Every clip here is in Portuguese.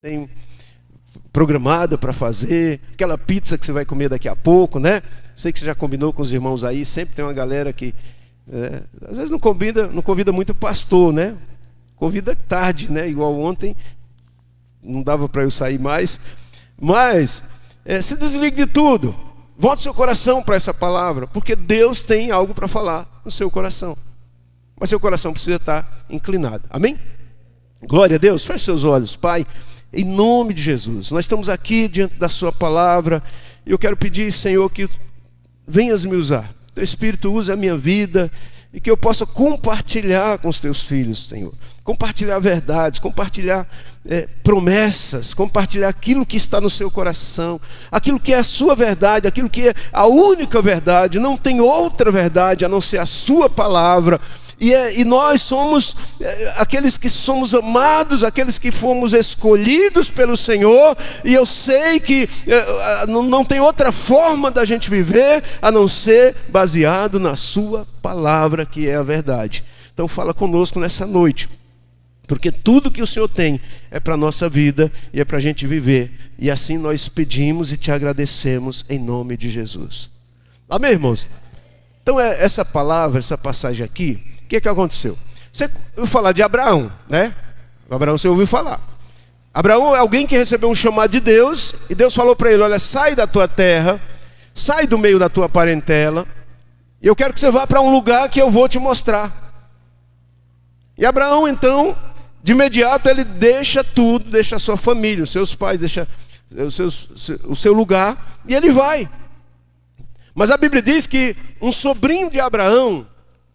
tem programada para fazer, aquela pizza que você vai comer daqui a pouco, né? Sei que você já combinou com os irmãos aí, sempre tem uma galera que às vezes não convida muito pastor, né? Convida tarde, né? Igual ontem, não dava para eu sair mais, mas se desligue de tudo, volte seu coração para essa palavra, porque Deus tem algo para falar no seu coração, mas seu coração precisa estar inclinado, amém? Glória a Deus. Feche seus olhos, Pai, em nome de Jesus. Nós estamos aqui diante da sua palavra e eu quero pedir, Senhor, que venhas me usar. Teu Espírito use a minha vida e que eu possa compartilhar com os teus filhos, Senhor. Compartilhar verdades, compartilhar promessas, compartilhar aquilo que está no seu coração, aquilo que é a sua verdade, aquilo que é a única verdade. Não tem outra verdade a não ser a sua palavra. E nós somos aqueles que somos amados, aqueles que fomos escolhidos pelo Senhor, e eu sei que não tem outra forma da gente viver a não ser baseado na sua palavra, que é a verdade. Então fala conosco nessa noite, porque tudo que o Senhor tem é para a nossa vida e é para a gente viver, e assim nós pedimos e te agradecemos em nome de Jesus. Amém, irmãos? Então essa palavra, essa passagem aqui, o que aconteceu? Você ouviu falar de Abraão, né? Abraão você ouviu falar. Abraão é alguém que recebeu um chamado de Deus, e Deus falou para ele: olha, sai da tua terra, sai do meio da tua parentela, e eu quero que você vá para um lugar que eu vou te mostrar. E Abraão então, de imediato, ele deixa tudo, deixa a sua família, os seus pais, deixa o seu lugar, e ele vai. Mas a Bíblia diz que um sobrinho de Abraão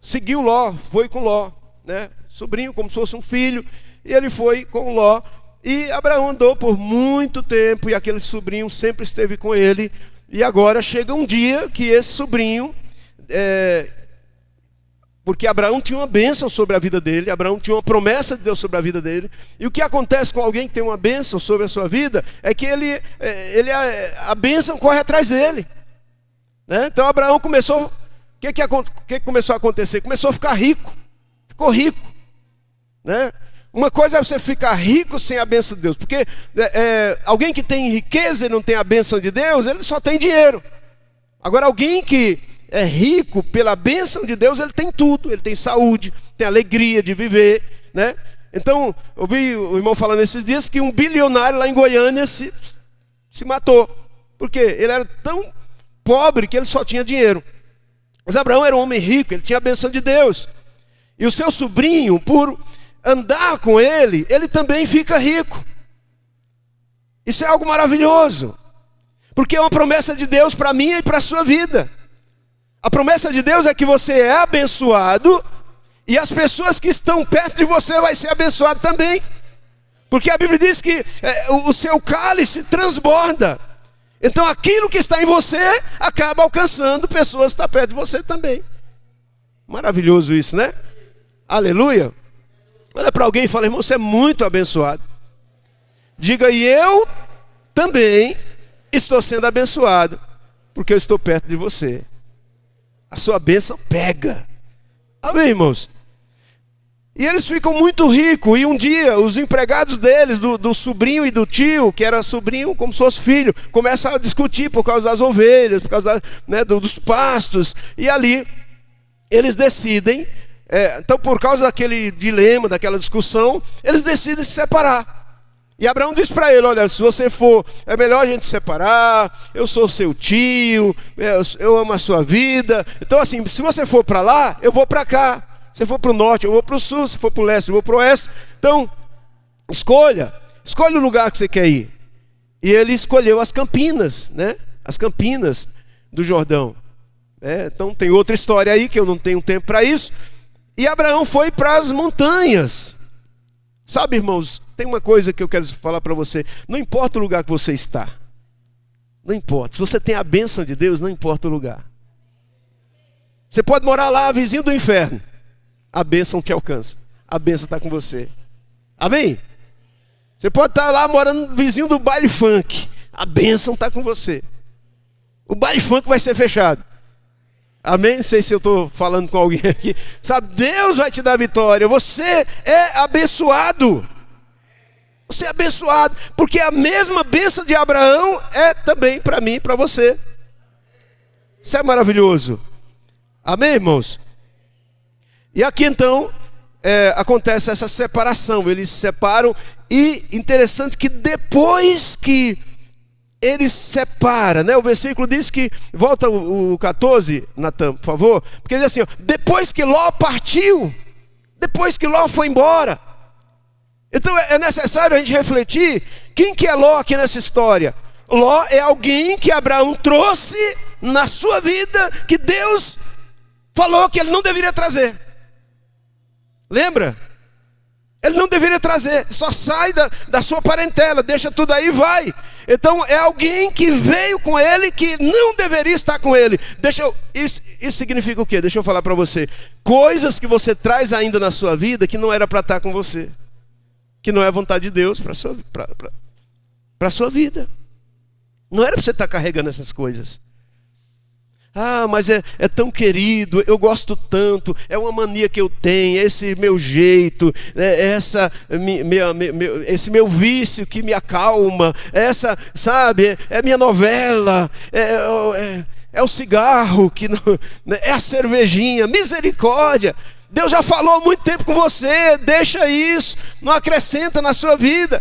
seguiu Ló, foi com Ló, né? Sobrinho, como se fosse um filho, e ele foi com Ló. E Abraão andou por muito tempo, e aquele sobrinho sempre esteve com ele. E agora chega um dia que esse sobrinho, porque Abraão tinha uma bênção sobre a vida dele, Abraão tinha uma promessa de Deus sobre a vida dele. E o que acontece com alguém que tem uma bênção sobre a sua vida é que a bênção corre atrás dele, né? Então Abraão começou. O que começou a acontecer? Começou a ficar rico, ficou rico, né? Uma coisa é você ficar rico sem a bênção de Deus, porque alguém que tem riqueza e não tem a bênção de Deus, ele só tem dinheiro. Agora alguém que é rico pela bênção de Deus, ele tem tudo, ele tem saúde, tem alegria de viver, né? Então, eu vi o irmão falando esses dias que um bilionário lá em Goiânia se matou, porque ele era tão pobre que ele só tinha dinheiro. Mas Abraão era um homem rico, ele tinha a bênção de Deus. E o seu sobrinho, por andar com ele, ele também fica rico. Isso é algo maravilhoso, porque é uma promessa de Deus para mim e para a sua vida. A promessa de Deus é que você é abençoado, e as pessoas que estão perto de você vai ser abençoado também. Porque a Bíblia diz que o seu cálice transborda. Então aquilo que está em você acaba alcançando pessoas que estão perto de você também. Maravilhoso isso, né? Aleluia. Olha para alguém e fala: irmão, você é muito abençoado. Diga: e eu também estou sendo abençoado, porque eu estou perto de você. A sua bênção pega. Amém, irmãos? E eles ficam muito ricos, e um dia os empregados deles, do sobrinho e do tio, que era sobrinho como se fosse filho, começam a discutir por causa das ovelhas, por causa dos pastos, e ali eles decidem, então por causa daquele dilema, daquela discussão, eles decidem se separar. E Abraão diz para ele: olha, se você for, é melhor a gente se separar, eu sou seu tio, eu amo a sua vida, então assim, se você for para lá, eu vou para cá. Se for para o norte, eu vou para o sul. Se for para o leste, eu vou para o oeste. Então, escolha o lugar que você quer ir. E ele escolheu as Campinas, né? As Campinas do Jordão. Então tem outra história aí que eu não tenho tempo para isso. E Abraão foi para as montanhas. Sabe, irmãos, tem uma coisa que eu quero falar para você. Não importa o lugar que você está. Não importa. Se você tem a bênção de Deus, não importa o lugar. Você pode morar lá, vizinho do inferno. A bênção te alcança. A bênção está com você. Amém? Você pode estar lá morando vizinho do baile funk. A bênção está com você. O baile funk vai ser fechado. Amém? Não sei se eu estou falando com alguém aqui. Sabe, Deus vai te dar vitória. Você é abençoado. Você é abençoado, porque a mesma bênção de Abraão é também para mim e para você. Isso é maravilhoso. Amém, irmãos? E aqui então acontece essa separação. Eles se separam e interessante que depois que ele separa, né? O versículo diz que, volta o 14, Natan, por favor, porque diz assim, ó, depois que Ló partiu, depois que Ló foi embora. Então é necessário a gente refletir, quem que é Ló aqui nessa história? Ló é alguém que Abraão trouxe na sua vida, que Deus falou que ele não deveria trazer. Lembra? Ele não deveria trazer, só sai da sua parentela, deixa tudo aí e vai. Então é alguém que veio com ele, que não deveria estar com ele. Isso significa o quê? Deixa eu falar para você. Coisas que você traz ainda na sua vida, que não era para estar com você. Que não é a vontade de Deus para a sua vida. Não era para você estar carregando essas coisas. Ah, mas é tão querido, eu gosto tanto, é uma mania que eu tenho, esse meu jeito, esse meu vício que me acalma, sabe, é minha novela, é o cigarro, é a cervejinha, misericórdia. Deus já falou há muito tempo com você, deixa isso, não acrescenta na sua vida.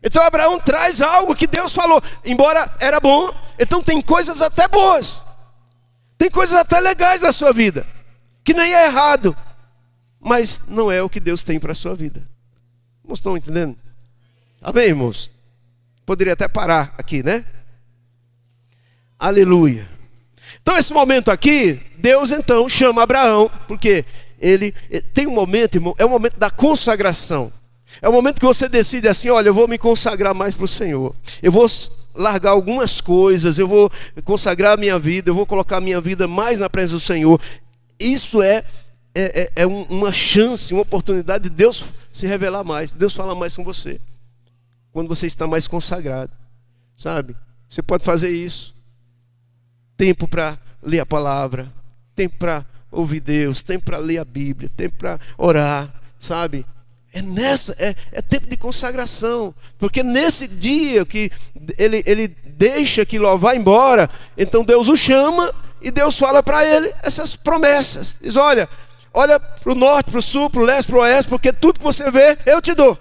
Então Abraão traz algo que Deus falou, embora era bom, então tem coisas até boas. Tem coisas até legais na sua vida, que nem é errado, mas não é o que Deus tem para a sua vida. Irmãos, estão entendendo? Amém, irmãos? Poderia até parar aqui, né? Aleluia. Então esse momento aqui, Deus então chama Abraão, porque ele tem um momento, irmão, é o momento da consagração. É o momento que você decide assim, olha, eu vou me consagrar mais para o Senhor. Eu vou largar algumas coisas, eu vou consagrar a minha vida, eu vou colocar a minha vida mais na presença do Senhor. Isso é uma chance, uma oportunidade de Deus se revelar mais. Deus fala mais com você. Quando você está mais consagrado, sabe? Você pode fazer isso. Tempo para ler a palavra, tempo para ouvir Deus, tempo para ler a Bíblia, tempo para orar, sabe? É tempo de consagração, porque nesse dia que ele deixa que Ló vá embora, então Deus o chama e Deus fala para ele essas promessas. Diz, olha para o norte, para o sul, para o leste, para o oeste, porque tudo que você vê, eu te dou.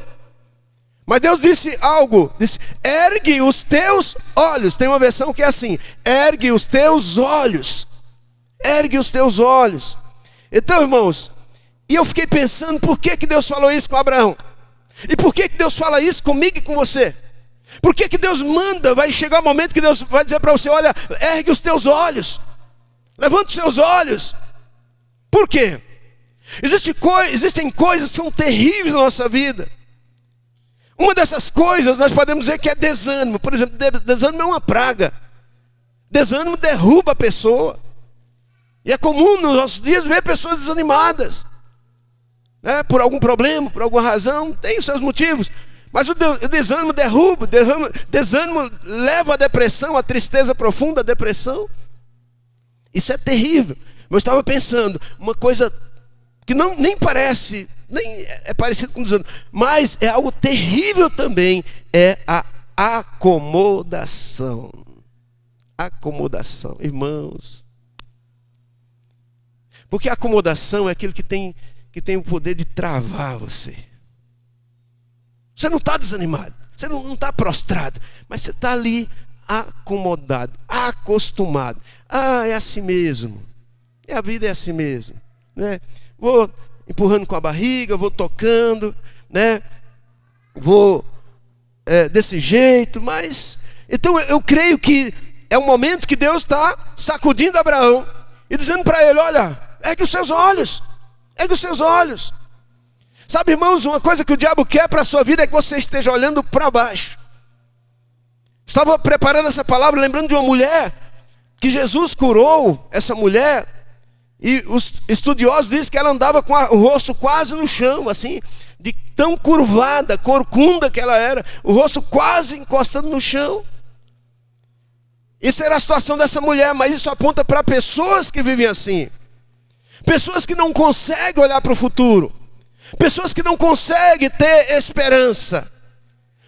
Mas Deus disse algo, disse, ergue os teus olhos. Tem uma versão que é assim, ergue os teus olhos. Ergue os teus olhos. Então, irmãos, e eu fiquei pensando, por que Deus falou isso com Abraão? E por que Deus fala isso comigo e com você? Por que Deus manda, vai chegar o momento que Deus vai dizer para você, olha, ergue os teus olhos. Levanta os seus olhos. Por quê? Existem coisas que são terríveis na nossa vida. Uma dessas coisas nós podemos dizer que é desânimo. Por exemplo, desânimo é uma praga. Desânimo derruba a pessoa. E é comum nos nossos dias ver pessoas desanimadas. Por algum problema, por alguma razão, tem os seus motivos. Mas o desânimo derruba, desânimo leva à depressão, à tristeza profunda, à depressão. Isso é terrível. Eu estava pensando, uma coisa que nem parece, nem é parecido com desânimo, mas é algo terrível também, é a acomodação. Acomodação, irmãos. Porque a acomodação é aquilo que tem o poder de travar você. Você não está desanimado, você não está prostrado, mas você está ali acomodado, acostumado. Ah, é assim mesmo. A vida é assim mesmo, né? Vou empurrando com a barriga, vou tocando, né? Vou desse jeito, mas... Então eu creio que é um momento que Deus está sacudindo Abraão e dizendo para ele, olha, ergue os seus olhos. Ergue os seus olhos. Sabe, irmãos, uma coisa que o diabo quer para a sua vida é que você esteja olhando para baixo. Estava preparando essa palavra, lembrando de uma mulher que Jesus curou, essa mulher, e os estudiosos dizem que ela andava com o rosto quase no chão, assim, de tão curvada, corcunda que ela era, o rosto quase encostando no chão. Isso era a situação dessa mulher, mas isso aponta para pessoas que vivem assim. Pessoas que não conseguem olhar para o futuro. Pessoas que não conseguem ter esperança.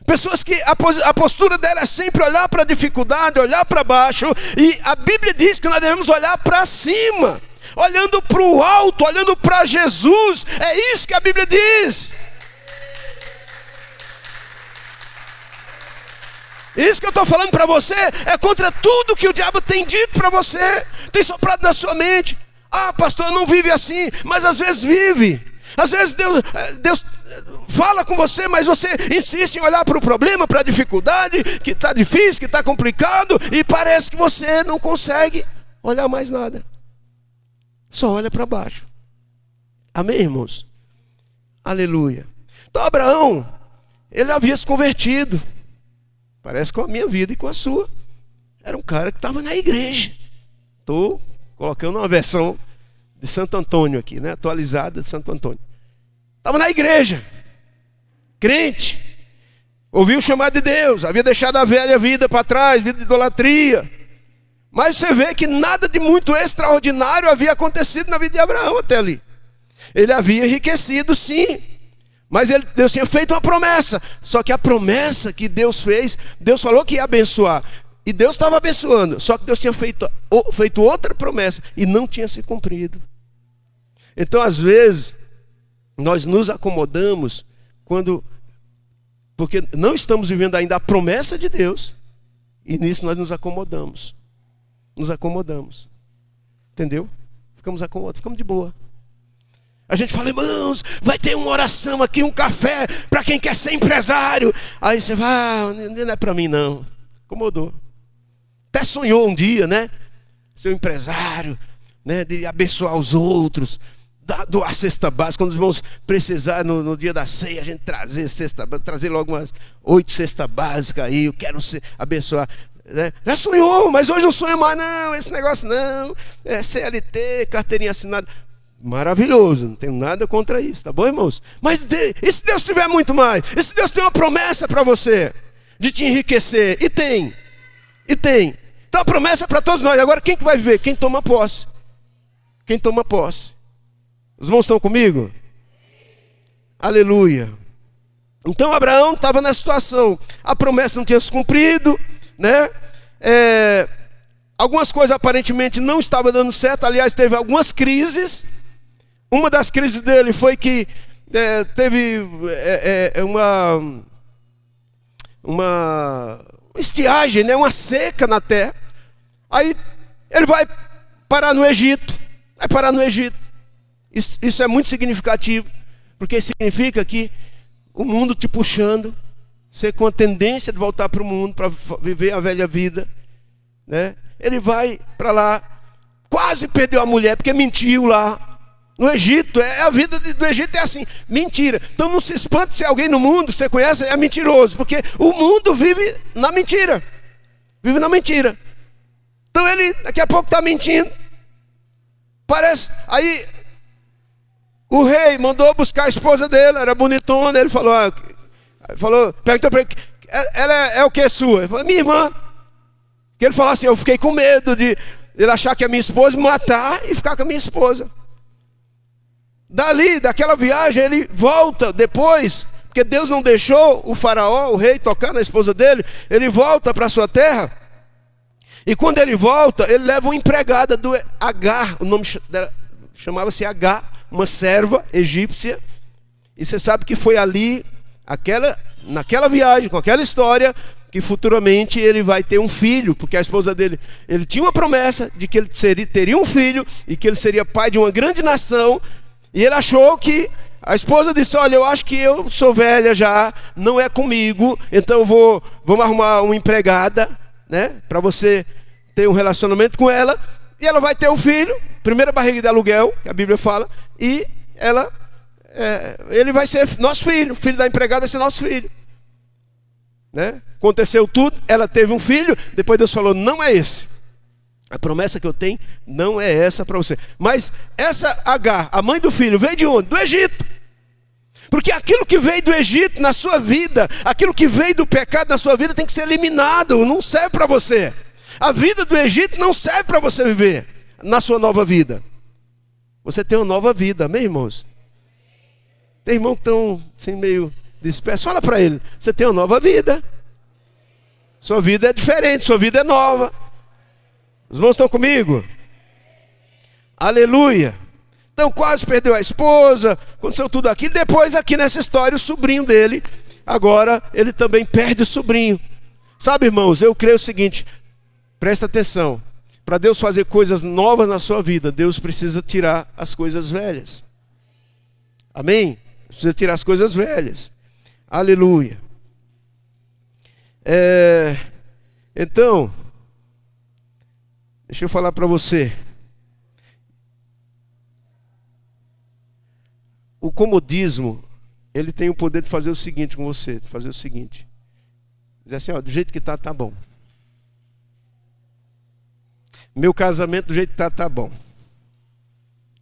Pessoas que a postura dela é sempre olhar para a dificuldade, olhar para baixo. E a Bíblia diz que nós devemos olhar para cima, olhando para o alto, olhando para Jesus. É isso que a Bíblia diz. Isso que eu estou falando para você é contra tudo que o diabo tem dito para você, tem soprado na sua mente. Ah, pastor, não vive assim, mas às vezes vive. Às vezes Deus fala com você, mas você insiste em olhar para o problema, para a dificuldade, que está difícil, que está complicado, e parece que você não consegue olhar mais nada. Só olha para baixo. Amém, irmãos? Aleluia. Então Abraão, ele havia se convertido. Parece com a minha vida e com a sua. Era um cara que estava na igreja. Estou colocando uma versão de Santo Antônio aqui, né? Atualizada de Santo Antônio. Estava na igreja, crente, ouviu o chamado de Deus, havia deixado a velha vida para trás, vida de idolatria. Mas você vê que nada de muito extraordinário havia acontecido na vida de Abraão até ali. Ele havia enriquecido, sim. Mas Deus tinha feito uma promessa. Só que a promessa que Deus fez, Deus falou que ia abençoar. E Deus estava abençoando. Só que Deus tinha feito outra promessa e não tinha se cumprido. Então, às vezes, nós nos acomodamos porque não estamos vivendo ainda a promessa de Deus. E nisso nós nos acomodamos. Nos acomodamos. Entendeu? Ficamos acomodados, ficamos de boa. A gente fala, irmãos, vai ter uma oração aqui, um café para quem quer ser empresário. Aí você vai, não é para mim não. Acomodou. Até sonhou um dia, né? Ser um empresário, né? De abençoar os outros, doar cesta básica. Quando os irmãos precisarem no dia da ceia, a gente trazer logo umas 8 cestas básicas aí. Eu quero abençoar. Né? Já sonhou, mas hoje não sonha mais não. Esse negócio não. É CLT, carteirinha assinada. Maravilhoso, não tenho nada contra isso, tá bom, irmãos? Mas e se Deus tiver muito mais? E se Deus tem uma promessa para você de te enriquecer? E tem. Então a promessa é para todos nós. Agora quem que vai viver? Quem toma posse. Quem toma posse. Os irmãos estão comigo? Aleluia. Então Abraão estava nessa situação. A promessa não tinha se cumprido, né? Algumas coisas aparentemente não estavam dando certo. Aliás, teve algumas crises. Uma das crises dele foi que teve uma estiagem, né? Uma seca na terra. Aí ele vai parar no Egito. Isso é muito significativo, porque significa que o mundo te puxando, você com a tendência de voltar para o mundo, para viver a velha vida, né? Ele vai para lá, quase perdeu a mulher, porque mentiu lá. No Egito, a vida do Egito é assim, mentira. Então não se espante se alguém no mundo, você conhece, é mentiroso, porque o mundo vive na mentira. Vive na mentira. Então ele daqui a pouco está mentindo. Aí o rei mandou buscar a esposa dele, era bonitona. Ele falou, perguntou para ele, ela é o que sua? Ele falou, minha irmã. Que ele falou assim, eu fiquei com medo de ele achar que é minha esposa, me matar e ficar com a minha esposa. Daquela viagem, ele volta depois, porque Deus não deixou o faraó, o rei, tocar na esposa dele. Ele volta para a sua terra. E quando ele volta, ele leva uma empregada do Agar. O nome dela chamava-se Agar, uma serva egípcia. E você sabe que foi ali, naquela viagem, com aquela história, que futuramente ele vai ter um filho, porque a esposa dele, ele tinha uma promessa de que ele teria um filho e que ele seria pai de uma grande nação. E ele achou que, a esposa disse, olha, eu acho que eu sou velha já, não é comigo, então vamos arrumar uma empregada, né, para você ter um relacionamento com ela, e ela vai ter um filho, primeira barriga de aluguel, que a Bíblia fala, e ele vai ser nosso filho, o filho da empregada vai ser nosso filho. Né? Aconteceu tudo, ela teve um filho, depois Deus falou, não é esse. A promessa que eu tenho não é essa para você. Mas essa Agar, a mãe do filho, veio de onde? Do Egito. Porque aquilo que veio do Egito na sua vida, aquilo que veio do pecado na sua vida tem que ser eliminado, não serve para você. A vida do Egito não serve para você viver na sua nova vida. Você tem uma nova vida, amém, irmãos? Tem irmãos que estão assim, meio Despeça, fala para ele, você tem uma nova vida. Sua vida é diferente, sua vida é nova. Os irmãos estão comigo? Aleluia. Então quase perdeu a esposa, aconteceu tudo aquilo. Depois aqui nessa história o sobrinho dele, agora ele também perde o sobrinho. Sabe, irmãos, eu creio o seguinte, presta atenção. Para Deus fazer coisas novas na sua vida, Deus precisa tirar as coisas velhas. Amém? Precisa tirar as coisas velhas. Aleluia. Então, deixa eu falar para você. O comodismo, ele tem o poder de fazer o seguinte com você, de fazer o seguinte. Dizer assim, ó, do jeito que tá, tá bom. Meu casamento do jeito que tá bom.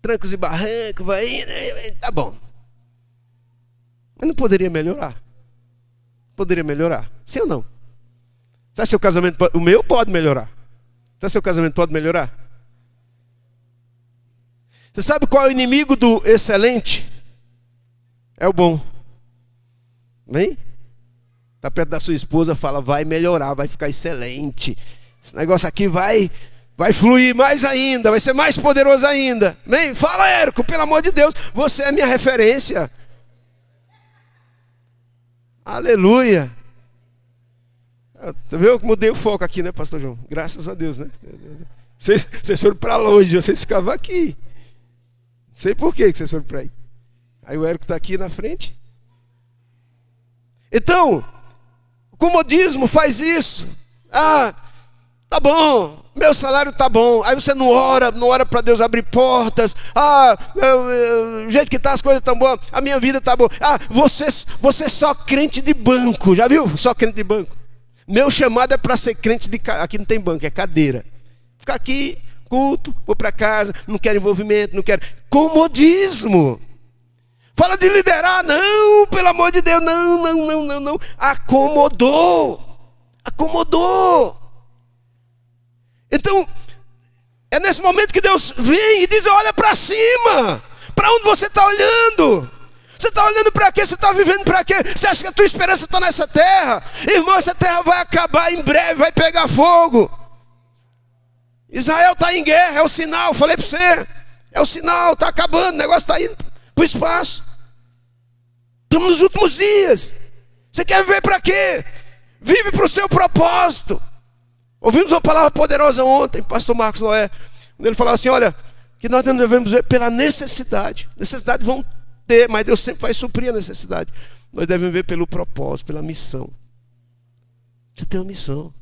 Trancos e barrancos, vai indo, tá bom. Mas não poderia melhorar. Poderia melhorar. Sim ou não? Você acha que seu casamento pode... O meu pode melhorar. Você acha que seu casamento pode melhorar? Você sabe qual é o inimigo do excelente? É o bom. Vem? Está perto da sua esposa, fala, vai melhorar, vai ficar excelente. Esse negócio aqui vai fluir mais ainda, vai ser mais poderoso ainda. Vem? Fala, Érico, pelo amor de Deus, você é minha referência. Aleluia. Você viu que mudei o foco aqui, né, pastor João? Graças a Deus, né? Vocês foram para longe, vocês ficavam aqui. Não sei por que vocês foram para aí. Aí o Érico está aqui na frente. Então, o comodismo faz isso. Ah, tá bom, meu salário tá bom. Aí você não ora para Deus abrir portas. Ah, o jeito que tá as coisas tão boas, a minha vida tá boa. Ah, você é só crente de banco, já viu? Só crente de banco. Meu chamado é para ser crente de... Aqui não tem banco, é cadeira. Ficar aqui, culto, vou para casa, não quero envolvimento, não quero... Comodismo. Fala de liderar, não, pelo amor de Deus, não. Acomodou. Então, é nesse momento que Deus vem e diz, olha para cima. Para onde você está olhando? Você está olhando para quê? Você está vivendo para quê? Você acha que a tua esperança está nessa terra? Irmão, essa terra vai acabar em breve, vai pegar fogo. Israel está em guerra, é o sinal, falei para você. É o sinal, está acabando, o negócio está indo para o espaço. Estamos nos últimos dias. Você quer viver para quê? Vive para o seu propósito. Ouvimos uma palavra poderosa ontem, pastor Marcos Noé, quando ele falava assim, olha, que nós não devemos viver pela necessidade. Necessidade vão ter, mas Deus sempre vai suprir a necessidade. Nós devemos viver pelo propósito, pela missão. Você tem uma missão.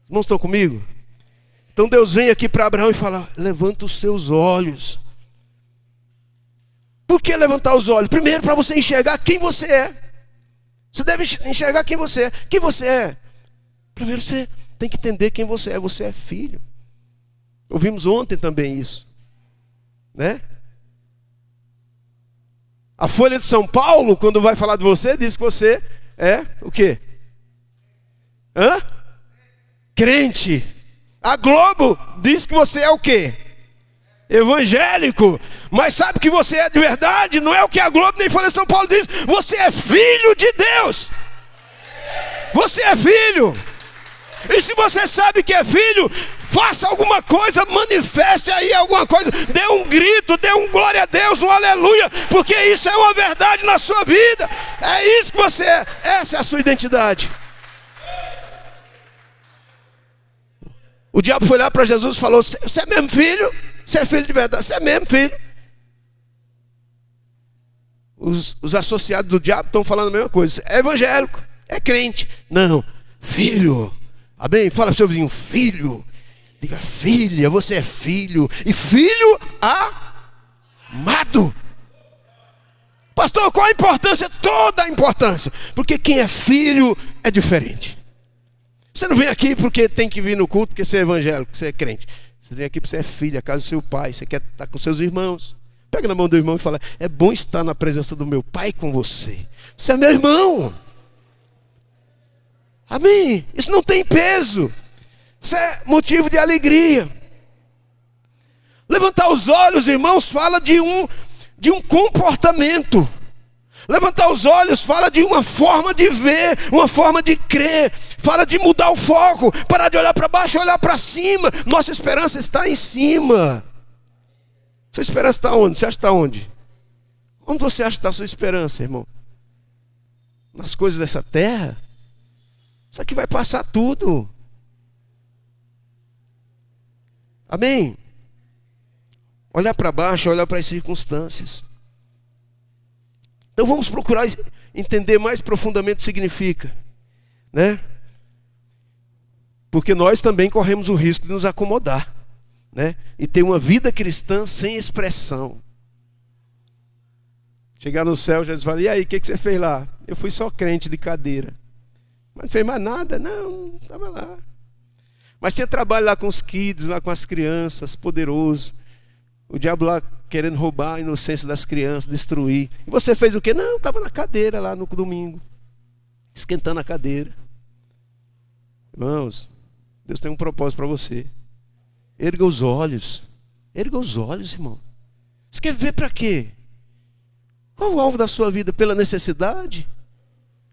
Irmãos, estão comigo? Então Deus vem aqui para Abraão e fala, levanta os seus olhos. Por que levantar os olhos? Primeiro, para você enxergar quem você é. Você deve enxergar quem você é. Quem você é? Primeiro você tem que entender quem você é. Você é filho. Ouvimos ontem também isso, né? A Folha de São Paulo, quando vai falar de você, diz que você é o quê? Crente. A Globo diz que você é o quê? Evangélico. Mas sabe que você é de verdade? Não é o que a Globo nem Folha de São Paulo diz. Você é filho de Deus. Você é filho. E se você sabe que é filho, faça alguma coisa, manifeste aí alguma coisa, dê um grito, dê um glória a Deus, um aleluia, porque isso é uma verdade na sua vida. É isso que você é. Essa é a sua identidade. O diabo foi lá para Jesus e falou, você é mesmo filho? Você é filho de verdade? Você é mesmo filho? Os associados do diabo estão falando a mesma coisa. É evangélico, é crente. Não, filho. Amém? Fala para o seu vizinho, filho. Diga, filha, você é filho. E filho amado. Pastor, qual a importância? Toda a importância. Porque quem é filho é diferente. Você não vem aqui porque tem que vir no culto, porque você é evangélico, você é crente. Você vem aqui porque você é filho, a casa do seu pai. Você quer estar com seus irmãos. Pega na mão do irmão e fala, é bom estar na presença do meu pai com você. Você é meu irmão. Amém? Isso não tem peso. Isso é motivo de alegria. Levantar os olhos, irmãos, fala de um comportamento. Levantar os olhos fala de uma forma de ver, uma forma de crer. Fala de mudar o foco, parar de olhar para baixo e olhar para cima. Nossa esperança está em cima. Sua esperança está onde? Você acha que está onde? Onde você acha que está a sua esperança, irmão? Nas coisas dessa terra? Isso aqui vai passar tudo. Amém? Olhar para baixo, olhar para as circunstâncias. Então vamos procurar entender mais profundamente o que significa, né? Porque nós também corremos o risco de nos acomodar, né? E ter uma vida cristã sem expressão. Chegar no céu, Jesus fala: e aí, o que você fez lá? Eu fui só crente de cadeira. Mas não fez mais nada? Não, estava lá. Mas tinha trabalho lá com os kids, lá com as crianças, poderoso. O diabo lá querendo roubar a inocência das crianças, destruir. E você fez o quê? Não, estava na cadeira lá no domingo, esquentando a cadeira. Irmãos, Deus tem um propósito para você. Erga os olhos. Erga os olhos, irmão. Você quer ver para quê? Qual o alvo da sua vida? Pela necessidade?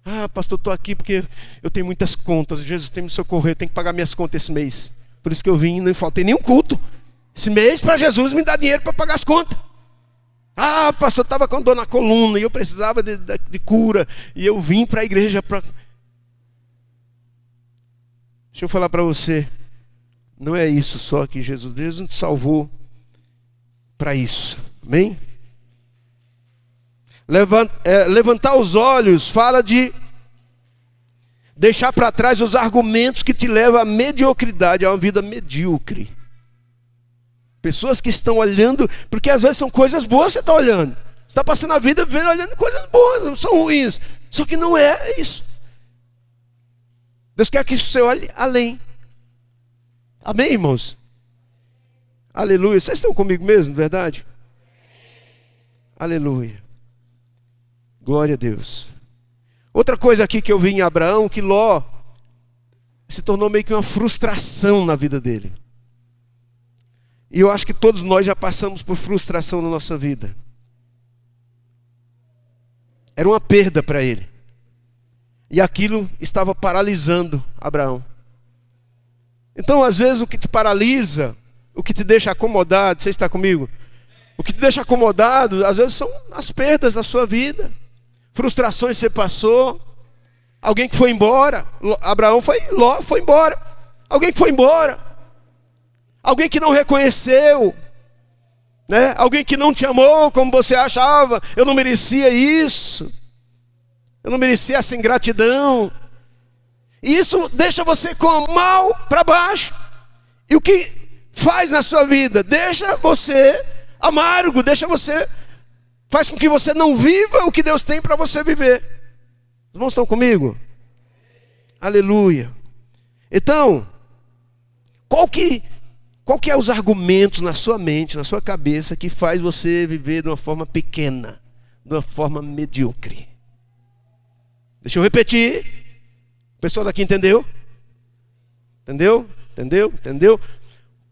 Ah, pastor, estou aqui porque eu tenho muitas contas. Jesus tem que me socorrer, eu tenho que pagar minhas contas esse mês. Por isso que eu vim e não faltei nenhum culto esse mês para Jesus me dar dinheiro para pagar as contas. Ah, pastor, eu estava com dor na coluna e eu precisava de cura. E eu vim para a igreja para... Deixa eu falar para você. Não é isso só que Jesus nos salvou para isso. Amém? Levantar os olhos fala de deixar para trás os argumentos que te levam à mediocridade, a uma vida medíocre. Pessoas que estão olhando, porque às vezes são coisas boas que você está olhando. Você está passando a vida vendo, olhando coisas boas, não são ruins. Só que não é isso. Deus quer que você olhe além. Amém, irmãos? Aleluia. Vocês estão comigo mesmo, verdade? Aleluia. Glória a Deus. Outra coisa aqui que eu vi em Abraão, que Ló se tornou meio que uma frustração na vida dele. E eu acho que todos nós já passamos por frustração na nossa vida. Era uma perda para ele. E aquilo estava paralisando Abraão. Então, às vezes, o que te paralisa, o que te deixa acomodado, você está comigo? O que te deixa acomodado, às vezes, são as perdas da sua vida. Frustrações que você passou. Alguém que foi embora. Ló foi embora. Alguém que foi embora. Alguém que não reconheceu, né? Alguém que não te amou como você achava. Eu não merecia isso. Eu não merecia essa ingratidão. E isso deixa você com mal para baixo. E o que faz na sua vida? Deixa você amargo, faz com que você não viva o que Deus tem para você viver. Os irmãos estão comigo? Aleluia. Então, qual que é os argumentos na sua mente, na sua cabeça, que faz você viver de uma forma pequena, de uma forma medíocre? Deixa eu repetir. O pessoal daqui entendeu? Entendeu?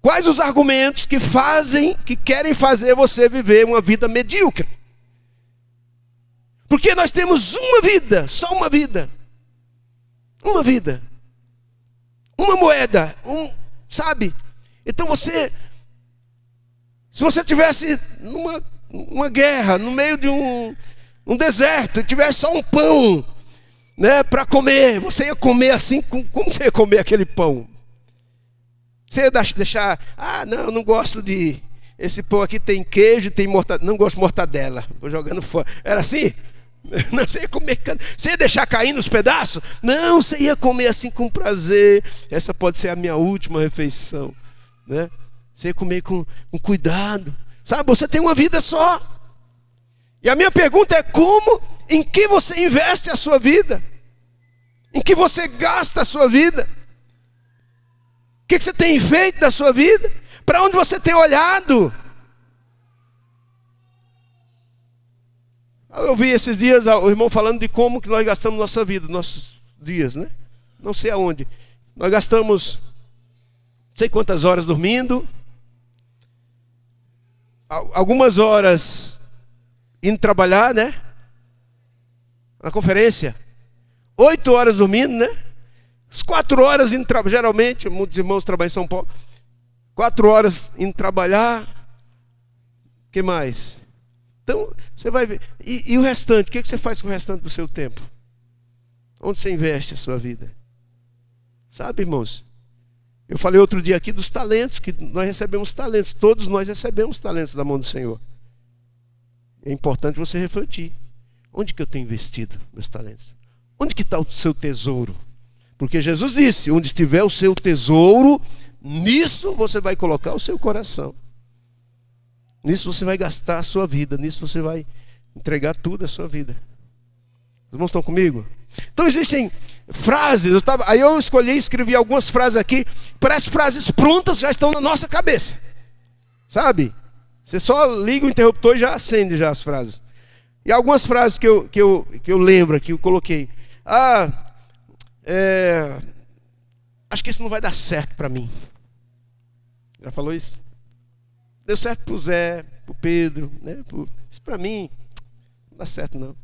Quais os argumentos que querem fazer você viver uma vida medíocre? Porque nós temos uma vida, só uma vida. Uma vida. Uma moeda, sabe? Então se você estivesse numa guerra, no meio de um deserto, e tivesse só um pão, né, para comer, você ia comer assim, como você ia comer aquele pão? Você ia deixar, não, eu não gosto de, esse pão aqui tem queijo, tem mortadela, não gosto de mortadela, vou jogando fora. Era assim? Não, você ia deixar cair nos pedaços? Não, você ia comer assim com prazer. Essa pode ser a minha última refeição, né? Você ia comer com cuidado, sabe? Você tem uma vida só. E a minha pergunta é: em que você investe a sua vida? Em que você gasta a sua vida? O que você tem feito da sua vida? Para onde você tem olhado? Eu vi esses dias o irmão falando de como que nós gastamos nossa vida, nossos dias, né? Não sei aonde. Nós gastamos não sei quantas horas dormindo, algumas horas indo trabalhar, né? Na conferência. 8 horas dormindo, né? As 4 horas indo trabalhar. Geralmente, muitos irmãos trabalham em São Paulo. 4 horas indo trabalhar. O que mais? Então, você vai ver. E o restante? O que você faz com o restante do seu tempo? Onde você investe a sua vida? Sabe, irmãos? Eu falei outro dia aqui dos talentos, que nós recebemos talentos. Todos nós recebemos talentos da mão do Senhor. É importante você refletir. Onde que eu tenho investido meus talentos? Onde que está o seu tesouro? Porque Jesus disse, onde estiver o seu tesouro, nisso você vai colocar o seu coração. Nisso você vai gastar a sua vida. Nisso você vai entregar tudo a sua vida. Os irmãos estão comigo? Então existem frases. Aí eu escolhi e escrevi algumas frases aqui. Parece frases prontas, já estão na nossa cabeça. Sabe? Você só liga o interruptor e já acende já as frases. E algumas frases que eu lembro aqui, eu coloquei. Acho que isso não vai dar certo para mim. Já falou isso? Deu certo para o Zé, para o Pedro, né? Isso para mim não dá certo não.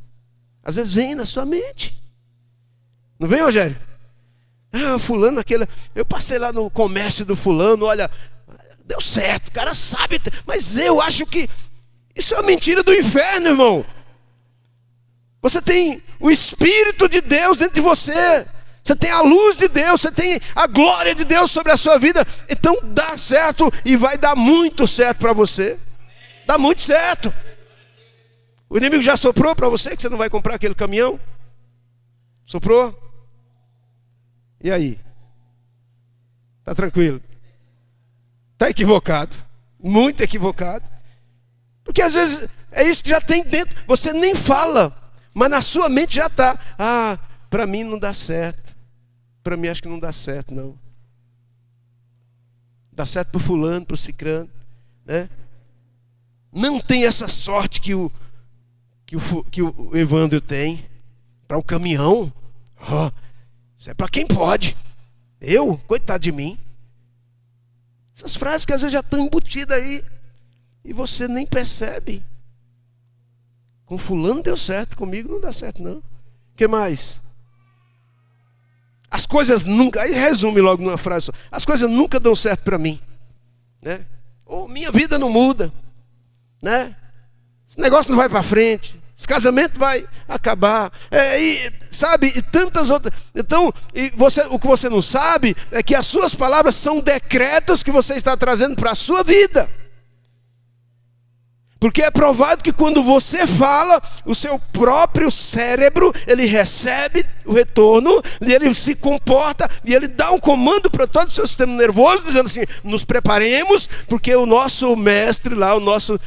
Às vezes vem na sua mente. Não vem, Rogério? Fulano, aquele... Eu passei lá no comércio do fulano, olha, deu certo, o cara sabe, mas eu acho que isso é uma mentira do inferno, irmão. Você tem o Espírito de Deus dentro de você. Você tem a luz de Deus, você tem a glória de Deus sobre a sua vida. Então dá certo e vai dar muito certo para você. Dá muito certo. O inimigo já soprou para você que você não vai comprar aquele caminhão? Soprou? E aí? Tá tranquilo? Tá equivocado. Muito equivocado. Porque às vezes é isso que já tem dentro. Você nem fala, mas na sua mente já está. Para mim não dá certo. Para mim acho que não dá certo, não. Dá certo para o fulano, para o cicrano, né? Não tem essa sorte que o Evandro tem. Para o caminhão. Isso é para quem pode. Eu? Coitado de mim. Essas frases que às vezes já estão embutidas aí. E você nem percebe. Com fulano deu certo, comigo não dá certo não. O que mais? As coisas nunca, aí resume logo numa frase só. As coisas nunca dão certo para mim, né? Ou minha vida não muda, né? Esse negócio não vai para frente. Esse casamento vai acabar. Sabe? E tantas outras. Então, o que você não sabe é que as suas palavras são decretos que você está trazendo para a sua vida. Porque é provado que quando você fala, o seu próprio cérebro, ele recebe o retorno, e ele se comporta, e ele dá um comando para todo o seu sistema nervoso, dizendo assim, nos preparemos, porque o nosso mestre lá, o nosso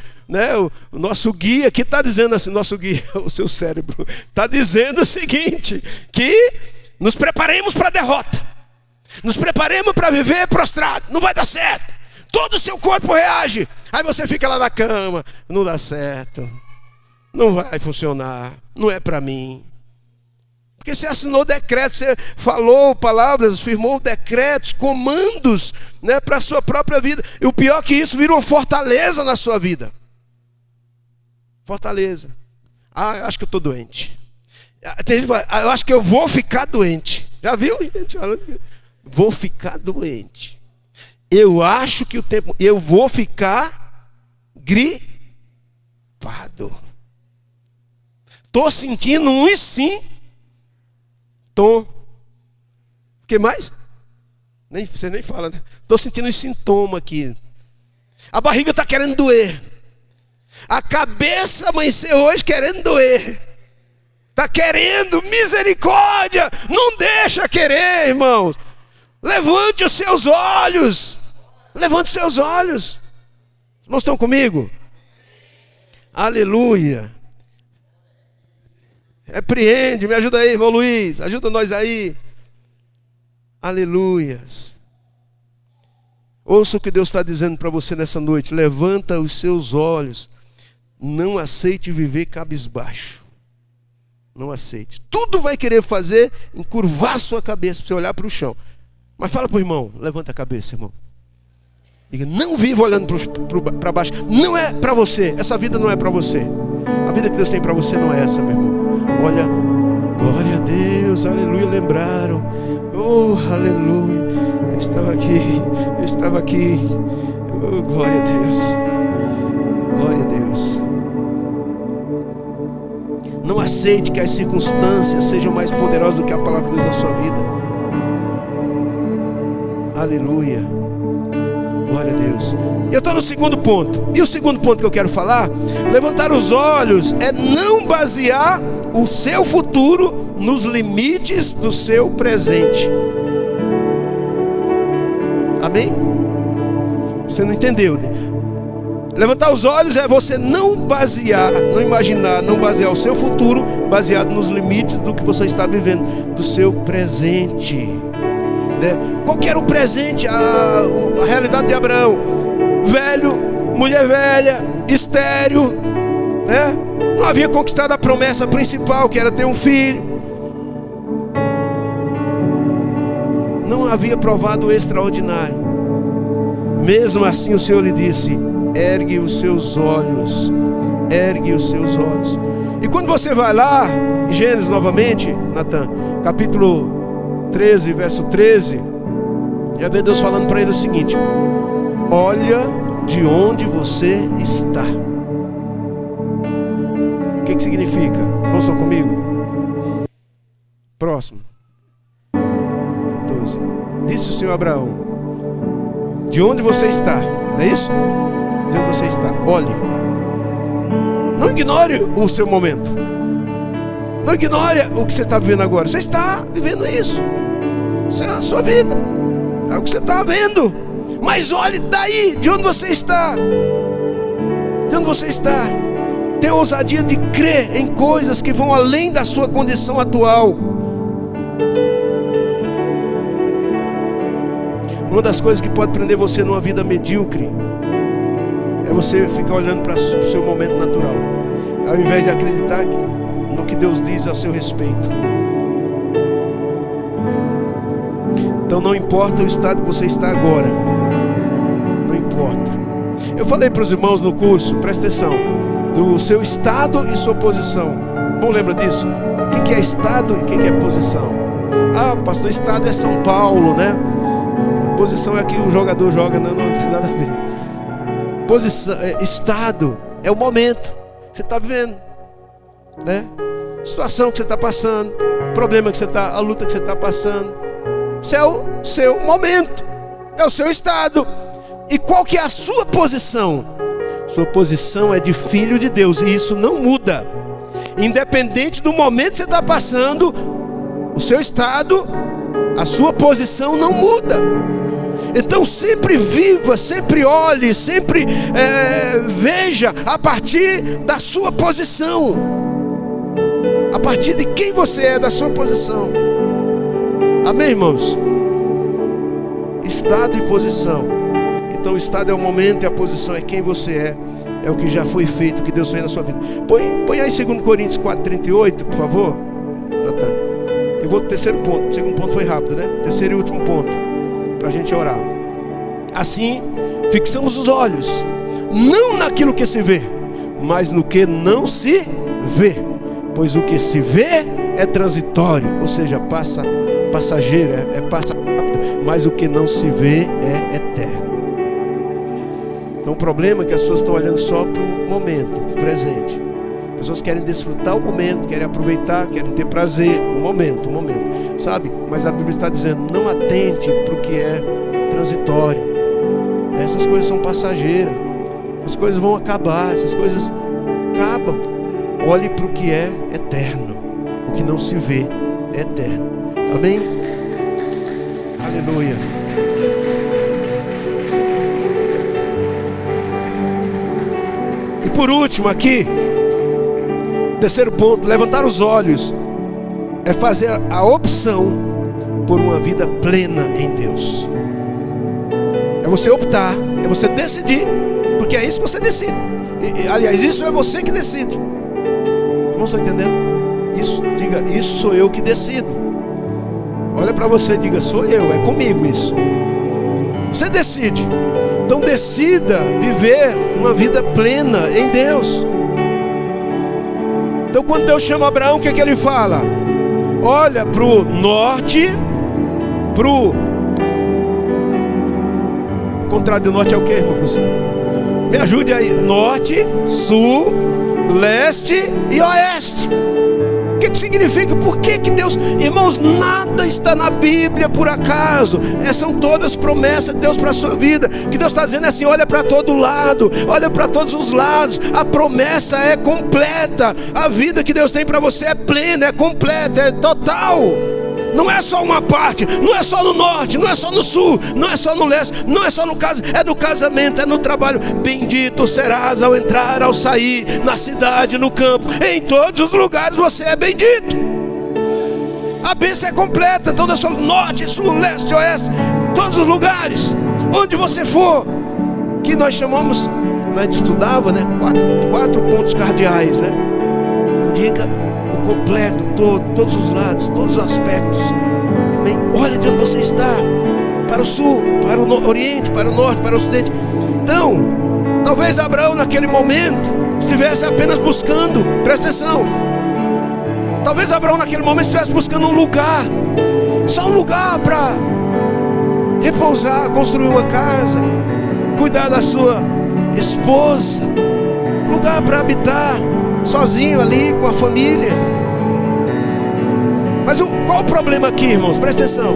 guia aqui está dizendo assim, nosso guia, o seu cérebro, está dizendo o seguinte, que nos preparemos para a derrota, nos preparemos para viver prostrado, não vai dar certo. Todo o seu corpo reage. Aí você fica lá na cama. Não dá certo. Não vai funcionar. Não é para mim. Porque você assinou decretos. Você falou palavras, firmou decretos, comandos, né, para a sua própria vida. E o pior que isso vira uma fortaleza na sua vida. Fortaleza. Eu acho que eu estou doente. Eu acho que eu vou ficar doente. Já viu gente falando que vou ficar doente. Eu acho que eu vou ficar gripado. Estou sentindo um sim. O que mais? Você nem fala, né? Estou sentindo um sintoma aqui. A barriga está querendo doer. A cabeça amanheceu hoje querendo doer. Está querendo misericórdia. Não deixa querer, irmãos. Levante os seus olhos. Levante os seus olhos. Os irmãos estão comigo? Aleluia. Repreende, me ajuda aí, irmão Luiz. Ajuda nós aí. Aleluias. Ouça o que Deus está dizendo para você nessa noite. Levanta os seus olhos. Não aceite viver cabisbaixo. Não aceite. Tudo vai querer fazer encurvar sua cabeça para você olhar para o chão. Mas fala para o irmão, levanta a cabeça, irmão. Diga, não viva olhando para baixo. Não é para você, essa vida não é para você. A vida que Deus tem para você não é essa, meu irmão. Olha Glória a Deus, aleluia, lembraram. Oh, aleluia. Eu estava aqui. Oh, glória a Deus. Glória a Deus. Não aceite que as circunstâncias sejam mais poderosas do que a palavra de Deus na sua vida. Aleluia. Glória a Deus. Eu estou no segundo ponto. E o segundo ponto que eu quero falar: levantar os olhos é não basear o seu futuro nos limites do seu presente. Amém? Você não entendeu? Levantar os olhos é você não basear, não imaginar, não basear o seu futuro baseado nos limites do que você está vivendo, do seu presente. Qual que era o presente? A realidade de Abraão: velho, mulher velha, estéril, né? Não havia conquistado a promessa principal, que era ter um filho. Não havia provado o extraordinário. Mesmo assim o Senhor lhe disse: ergue os seus olhos, ergue os seus olhos. E quando você vai lá em Gênesis novamente, Natan, capítulo 13, verso 13, já vê Deus falando para ele o seguinte: olha de onde você está. O que significa? Estão comigo? Próximo. 14. Disse o Senhor a Abraão: de onde você está? Não é isso? De onde você está? Olhe. Não ignore o seu momento. Não ignore o que você está vivendo agora. Você está vivendo isso. Isso é a sua vida. É o que você está vendo. Mas olhe daí, de onde você está. De onde você está. Tenha ousadia de crer em coisas que vão além da sua condição atual. Uma das coisas que pode prender você numa vida medíocre é você ficar olhando para o seu momento natural, ao invés de acreditar no que Deus diz a seu respeito. Então não importa o estado que você está agora, não importa. Eu falei para os irmãos no curso, presta atenção, do seu estado e sua posição. Não lembra disso? O que é estado e o que é posição? Ah, pastor, estado é São Paulo, né? Posição é que o jogador joga, não tem nada a ver. Posição, estado é o momento que você está vivendo, né? Situação que você está passando, problema que você está, a luta que você está passando. Isso é o seu momento, é o seu estado. E qual que é a sua posição? Sua posição é de filho de Deus, e isso não muda. Independente do momento que você está passando, o seu estado, a sua posição não muda. Então sempre viva, sempre olhe, sempre veja a partir da sua posição, a partir de quem você é, da sua posição. Amém, irmãos? Estado e posição. Então o estado é o momento e a posição é quem você é o que já foi feito, o que Deus fez na sua vida. Põe aí 2 Coríntios 4:38, por favor, Natan. Eu vou pro terceiro ponto. O segundo ponto foi rápido, né? Terceiro e último ponto, para a gente orar. Assim, fixamos os olhos, não naquilo que se vê, mas no que não se vê. Pois o que se vê é transitório, ou seja, passageiro, passa rápido, mas o que não se vê é eterno. Então o problema é que as pessoas estão olhando só para o momento, para o presente. As pessoas querem desfrutar o momento, querem aproveitar, querem ter prazer, o momento, sabe? Mas a Bíblia está dizendo: não atente para o que é transitório. Essas coisas são passageiras, essas coisas vão acabar, essas coisas acabam. Olhe para o que é eterno, o que não se vê é eterno. Amém? Aleluia. E por último aqui, terceiro ponto: levantar os olhos é fazer a opção por uma vida plena em Deus. É você optar, é você decidir, porque é isso que você decide. Aliás, isso é você que decide. Não estou entendendo? Isso, diga: isso sou eu que decido. Olha para você e diga: sou eu, é comigo isso. Você decide. Então decida viver uma vida plena em Deus. Então quando Deus chama Abraão, o que é que ele fala? olha para o norte, o contrário do norte é o que, irmãos? Me ajude aí. Norte, sul, leste e oeste. O que significa? Por que Deus... Irmãos, nada está na Bíblia por acaso. São todas promessas de Deus para a sua vida. Que Deus está dizendo assim: olha para todo lado, olha para todos os lados. A promessa é completa. A vida que Deus tem para você é plena, é completa, é total. Não é só uma parte, não é só no norte, não é só no sul, não é só no leste, não é só no caso, é no casamento, é no trabalho. Bendito serás ao entrar, ao sair, na cidade, no campo, em todos os lugares você é bendito. A bênção é completa, então da sua norte, sul, leste, oeste, todos os lugares, onde você for, que nós chamamos, a gente estudava, né? Quatro pontos cardeais, né? Indica o completo, todos os lados, todos os aspectos. Amém? Olha de onde você está, para o sul, para o oriente, para o norte, para o ocidente. Então, talvez Abraão naquele momento estivesse apenas buscando, presta atenção, talvez Abraão naquele momento estivesse buscando um lugar, só um lugar para repousar, construir uma casa, cuidar da sua esposa, lugar para habitar sozinho ali com a família. Mas qual o problema aqui, irmãos? Presta atenção.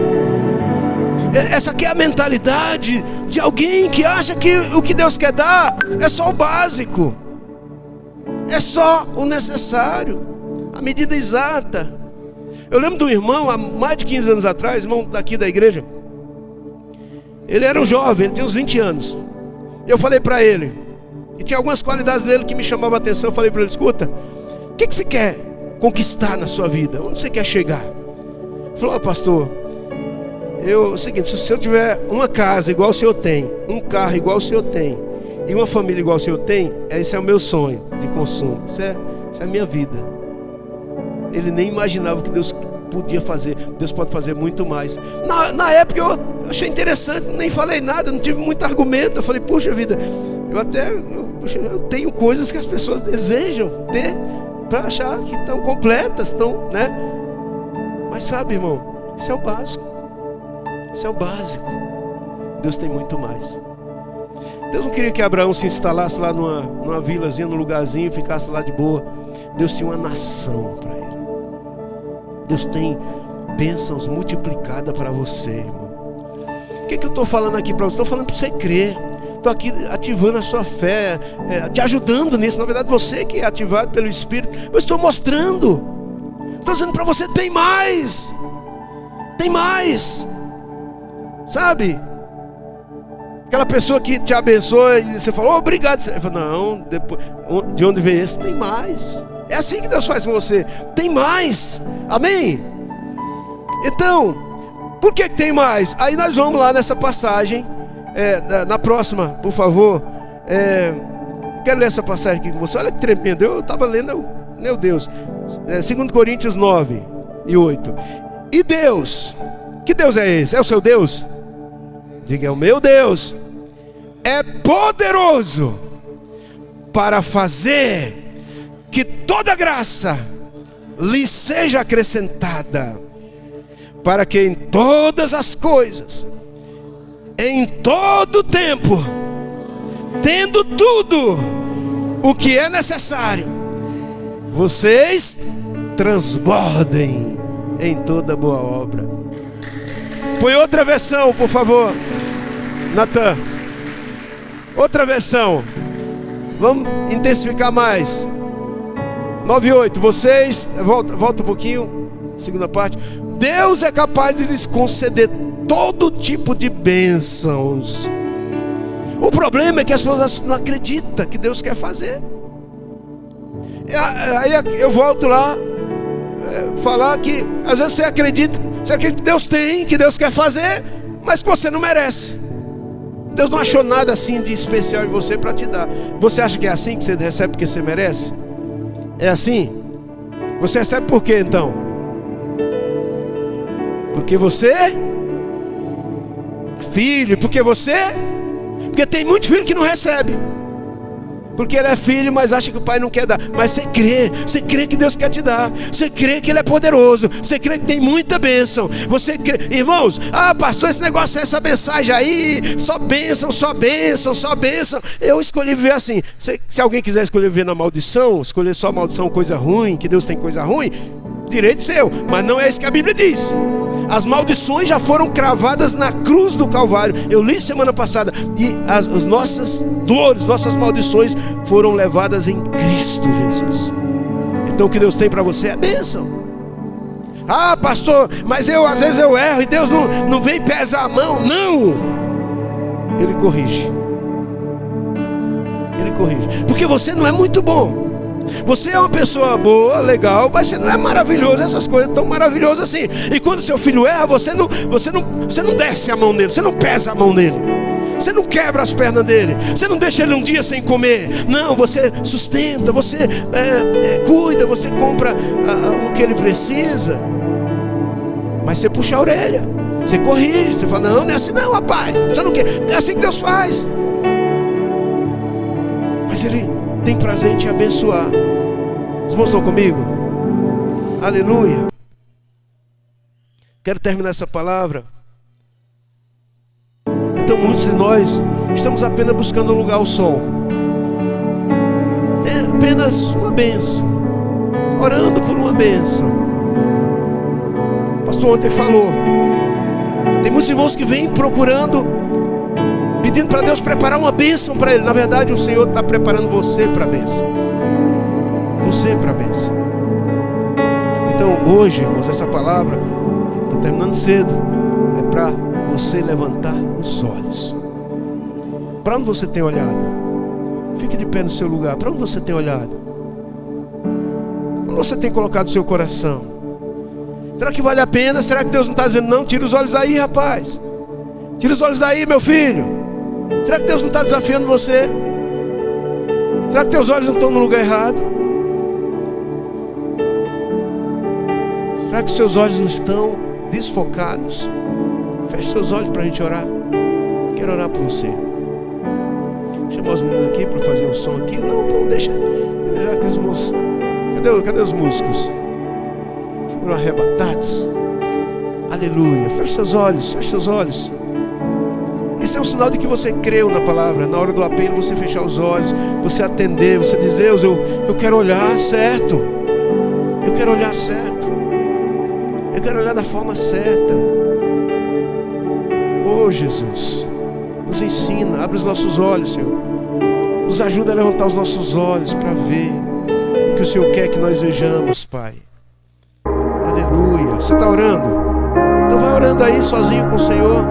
Essa aqui é a mentalidade de alguém que acha que o que Deus quer dar é só o básico, é só o necessário, a medida exata. Eu lembro de um irmão, há mais de 15 anos atrás, irmão daqui da igreja. Ele era um jovem, ele tinha uns 20 anos. Eu falei para ele, e tinha algumas qualidades dele que me chamavam a atenção. Eu falei para ele: escuta, o que você quer conquistar na sua vida? Onde você quer chegar? Ele falou: pastor, é o seguinte, se eu tiver uma casa igual o senhor tem, um carro igual o senhor tem, e uma família igual o senhor tem, esse é o meu sonho de consumo. Isso é a minha vida. Ele nem imaginava o que Deus podia fazer. Deus pode fazer muito mais. Na época eu achei interessante, nem falei nada, não tive muito argumento. Eu falei: puxa vida, eu tenho coisas que as pessoas desejam ter para achar que estão completas, né? Mas sabe, irmão, isso é o básico. Isso é o básico. Deus tem muito mais. Deus não queria que Abraão se instalasse lá numa vilazinha, num lugarzinho, e ficasse lá de boa. Deus tinha uma nação para ele. Deus tem bênçãos multiplicadas para você, irmão. O que eu estou falando aqui para você? Estou falando para você crer. Estou aqui ativando a sua fé, te ajudando nisso. Na verdade, você que é ativado pelo Espírito. Eu estou mostrando. Estou dizendo para você: tem mais. Tem mais. Sabe? Aquela pessoa que te abençoa e você falou: obrigado. Você fala: não, depois, de onde vem esse? Tem mais. É assim que Deus faz com você. Tem mais. Amém? Então, por que tem mais? Aí nós vamos lá nessa passagem. Na próxima, por favor. Quero ler essa passagem aqui com você. Olha que tremendo. Eu estava lendo, meu Deus. 2 Coríntios 9 e 8. E Deus, que Deus é esse? É o seu Deus? Diga: é o meu Deus. É poderoso para fazer que toda graça lhe seja acrescentada, para que em todas as coisas, em todo tempo, tendo tudo o que é necessário, vocês transbordem em toda boa obra. Põe outra versão, por favor, Natan. Outra versão. Vamos intensificar mais. 9:8. Vocês, volta um pouquinho, segunda parte. Deus é capaz de lhes conceder todo tipo de bênçãos. O problema é que as pessoas não acreditam que Deus quer fazer. Aí eu volto lá, falar que às vezes você acredita que Deus tem, que Deus quer fazer, mas que você não merece. Deus não achou nada assim de especial em você para te dar. Você acha que é assim que você recebe porque você merece? É assim? Você recebe por quê então? Porque você filho, porque tem muito filho que não recebe. Porque ele é filho, mas acha que o pai não quer dar. Mas você crê que Deus quer te dar. Você crê que ele é poderoso. Você crê que tem muita bênção. Você crê, irmãos, pastor, esse negócio, essa mensagem aí, só bênção, só bênção, só bênção. Eu escolhi viver assim. Se alguém quiser escolher viver na maldição, escolher só maldição, coisa ruim, que Deus tem coisa ruim, direito seu, mas não é isso que a Bíblia diz. As maldições já foram cravadas na cruz do Calvário. Eu li semana passada. E as nossas dores, nossas maldições foram levadas em Cristo Jesus. Então o que Deus tem para você é bênção. Pastor, mas às vezes eu erro e Deus não vem pesar a mão. Não! Ele corrige. Ele corrige. Porque você não é muito bom. Você é uma pessoa boa, legal, mas você não é maravilhoso, essas coisas tão maravilhosas assim. E quando seu filho erra, você não desce a mão nele, você não pesa a mão nele, você não quebra as pernas dele, você não deixa ele um dia sem comer. Não, você sustenta, você cuida, você compra o que ele precisa. Mas você puxa a orelha, você corrige, você fala, não é assim não, rapaz, você não quer, é assim que Deus faz. Mas ele tem prazer em te abençoar. Os irmãos estão comigo? Aleluia. Quero terminar essa palavra. Então muitos de nós estamos apenas buscando um lugar ao sol, apenas uma bênção, orando por uma bênção. O pastor ontem falou, tem muitos irmãos que vêm procurando, pedindo para Deus preparar uma bênção para ele. Na verdade o Senhor está preparando você para a bênção. Você para a bênção. Então hoje, irmãos, essa palavra está terminando cedo. É para você levantar os olhos. Para onde você tem olhado? Fique de pé no seu lugar. Para onde você tem olhado? Onde você tem colocado o seu coração? Será que vale a pena? Será que Deus não está dizendo não? Tira os olhos daí, rapaz. Tira os olhos daí, meu filho. Será que Deus não está desafiando você? Será que teus olhos não estão no lugar errado? Será que os seus olhos não estão desfocados? Feche seus olhos para a gente orar. Quero orar por você. Chamar os meninos aqui para fazer um som aqui. Não, deixa. Já que os músicos. Cadê os músicos? Foram arrebatados. Aleluia. Feche seus olhos. Feche seus olhos. Isso é um sinal de que você creu na palavra. Na hora do apelo, você fechar os olhos, você atender, você diz, Deus, eu quero olhar certo. Eu quero olhar certo. Eu quero olhar da forma certa. Oh Jesus, nos ensina, abre os nossos olhos, Senhor. Nos ajuda a levantar os nossos olhos para ver o que o Senhor quer que nós vejamos, Pai. Aleluia. Você está orando? Então vai orando aí sozinho com o Senhor.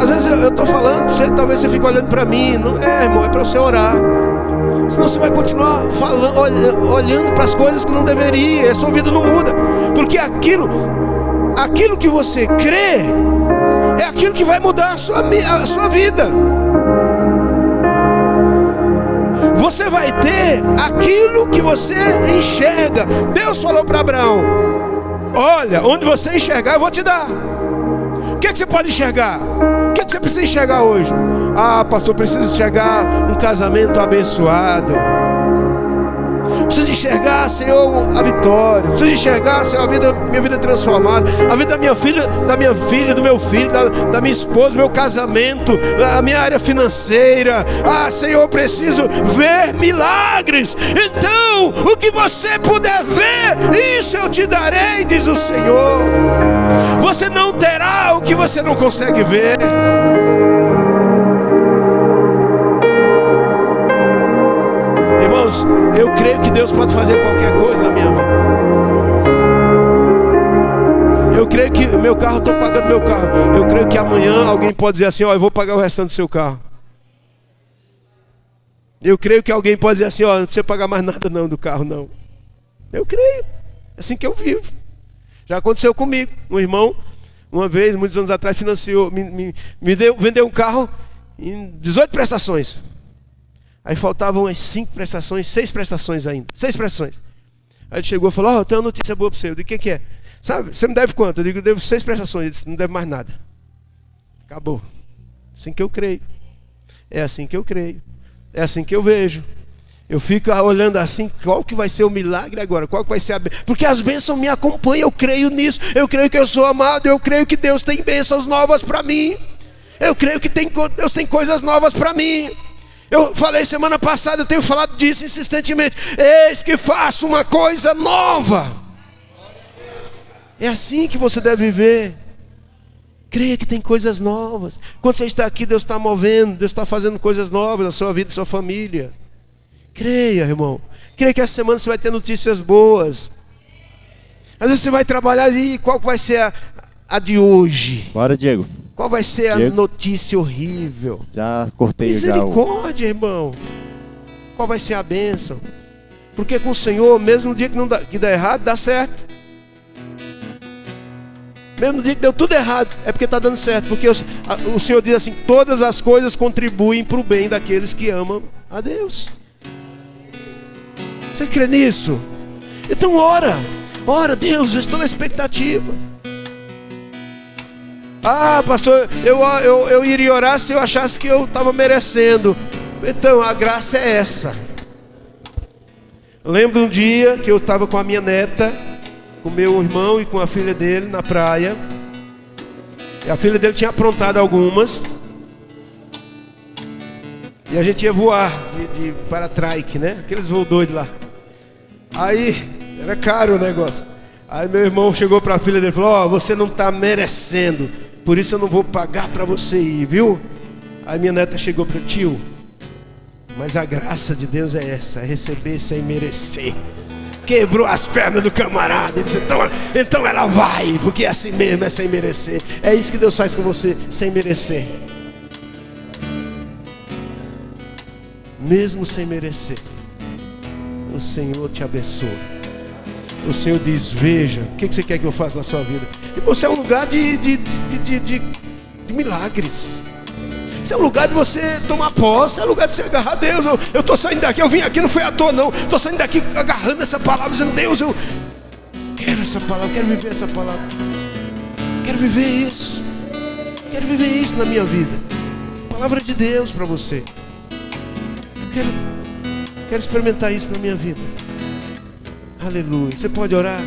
Às vezes eu estou falando, talvez você fique olhando para mim. Não é, irmão, é para você orar. Senão você vai continuar falando, olhando para as coisas que não deveria. A sua vida não muda. Porque aquilo que você crê é aquilo que vai mudar a sua vida. Você vai ter aquilo que você enxerga. Deus falou para Abraão, olha, onde você enxergar eu vou te dar. O que você pode enxergar? O que você precisa enxergar hoje? Pastor, preciso enxergar um casamento abençoado. Preciso enxergar, Senhor, a vitória. Preciso enxergar, Senhor, minha vida transformada. A vida da minha filha, do meu filho, da minha esposa, do meu casamento, a minha área financeira. Senhor, preciso ver milagres. Então, o que você puder ver, isso eu te darei, diz o Senhor. Você não terá o que você não consegue ver. Irmãos, eu creio que Deus pode fazer qualquer coisa na minha vida. Eu creio que o meu carro, estou pagando meu carro. Eu creio que amanhã alguém pode dizer assim, eu vou pagar o restante do seu carro. Eu creio que alguém pode dizer assim, não precisa pagar mais nada não do carro, não. Eu creio, é assim que eu vivo. Já aconteceu comigo. Um irmão, uma vez, muitos anos atrás, financiou, vendeu um carro em 18 prestações. Aí faltavam umas 5 prestações, 6 prestações ainda. 6 prestações. Aí ele chegou e falou, eu tenho uma notícia boa para você. Eu digo, o que é? Sabe, você me deve quanto? Eu digo, eu devo 6 prestações. Ele disse, não deve mais nada. Acabou. Assim que eu creio. É assim que eu creio. É assim que eu vejo. Eu fico olhando assim, qual que vai ser o milagre agora? Qual que vai ser a bênção? Porque as bênçãos me acompanham, eu creio nisso. Eu creio que eu sou amado, eu creio que Deus tem bênçãos novas para mim. Eu creio que Deus tem coisas novas para mim. Eu falei semana passada, eu tenho falado disso insistentemente. Eis que faço uma coisa nova. É assim que você deve viver. Creia que tem coisas novas. Quando você está aqui, Deus está movendo, Deus está fazendo coisas novas na sua vida, na sua família. Creia, irmão. Creia que essa semana você vai ter notícias boas. Às vezes você vai trabalhar e qual vai ser a de hoje? Bora, Diego. Qual vai ser Diego? A notícia horrível? Já cortei Misericórdia, irmão. Qual vai ser a bênção? Porque com o Senhor, mesmo no dia que dá errado, dá certo. Mesmo no dia que deu tudo errado, é porque está dando certo. Porque o Senhor diz assim: todas as coisas contribuem para o bem daqueles que amam a Deus. Você crê nisso? Então ora, Deus, eu estou na expectativa. Ah, pastor, eu iria orar se eu achasse que eu estava merecendo. Então a graça é essa. Lembro um dia que eu estava com a minha neta, com meu irmão e com a filha dele na praia. E a filha dele tinha aprontado algumas. E a gente ia voar de para-trike, né? Aqueles voos doidos lá. Aí, era caro o negócio. Aí meu irmão chegou para a filha dele e falou: ó, você não está merecendo, por isso eu não vou pagar para você ir, viu? Aí minha neta chegou para o tio: mas a graça de Deus é essa, é receber sem merecer. Quebrou as pernas do camarada. Ele disse: então ela vai, porque é assim mesmo, é sem merecer. É isso que Deus faz com você, sem merecer. Mesmo sem merecer, o Senhor te abençoa. O Senhor diz: veja, o que você quer que eu faça na sua vida? E você é um lugar de milagres. Isso é um lugar de você tomar posse, é um lugar de você agarrar Deus. Eu estou saindo daqui, eu vim aqui, não foi à toa não. Estou saindo daqui agarrando essa palavra, dizendo: Deus, eu quero essa palavra, quero viver essa palavra. Quero viver isso. Quero viver isso na minha vida. Palavra de Deus para você. Quero experimentar isso na minha vida. Aleluia. Você pode orar?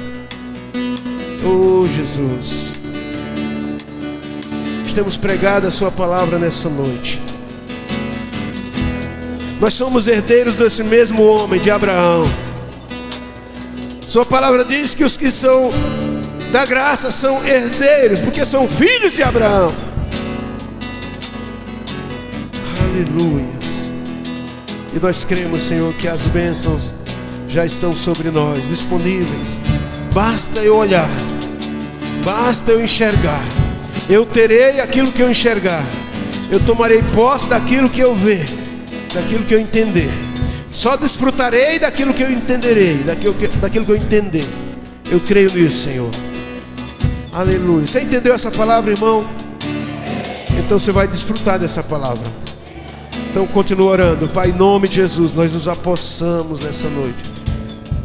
Oh Jesus, temos pregado a sua palavra nessa noite. Nós somos herdeiros desse mesmo homem, de Abraão. Sua palavra diz que os que são da graça são herdeiros, porque são filhos de Abraão. Aleluia. E nós cremos, Senhor, que as bênçãos já estão sobre nós, disponíveis. Basta eu olhar, basta eu enxergar. Eu terei aquilo que eu enxergar. Eu tomarei posse daquilo que eu ver, daquilo que eu entender. Só desfrutarei daquilo que eu entenderei, daquilo que eu entender. Eu creio nisso, Senhor. Aleluia. Você entendeu essa palavra, irmão? Então você vai desfrutar dessa palavra. Então continua orando. Pai, em nome de Jesus, nós nos apossamos nessa noite.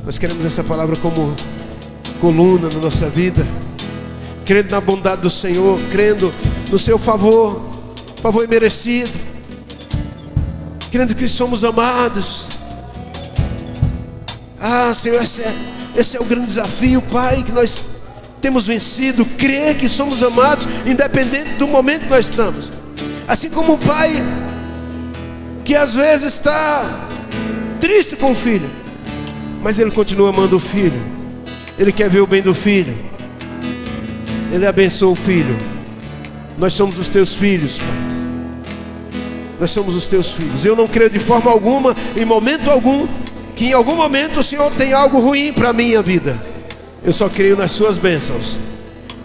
Nós queremos essa palavra como coluna na nossa vida, crendo na bondade do Senhor, crendo no seu favor imerecido, crendo que somos amados. Ah, Senhor, esse é o grande desafio, Pai, que nós temos vencido. Crer que somos amados, independente do momento que nós estamos. Assim como o pai que às vezes está triste com o filho, mas ele continua amando o filho. Ele quer ver o bem do filho. Ele abençoa o filho. Nós somos os teus filhos, Pai. Nós somos os teus filhos. Eu não creio de forma alguma, em momento algum, que em algum momento o Senhor tem algo ruim para a minha vida. Eu só creio nas suas bênçãos,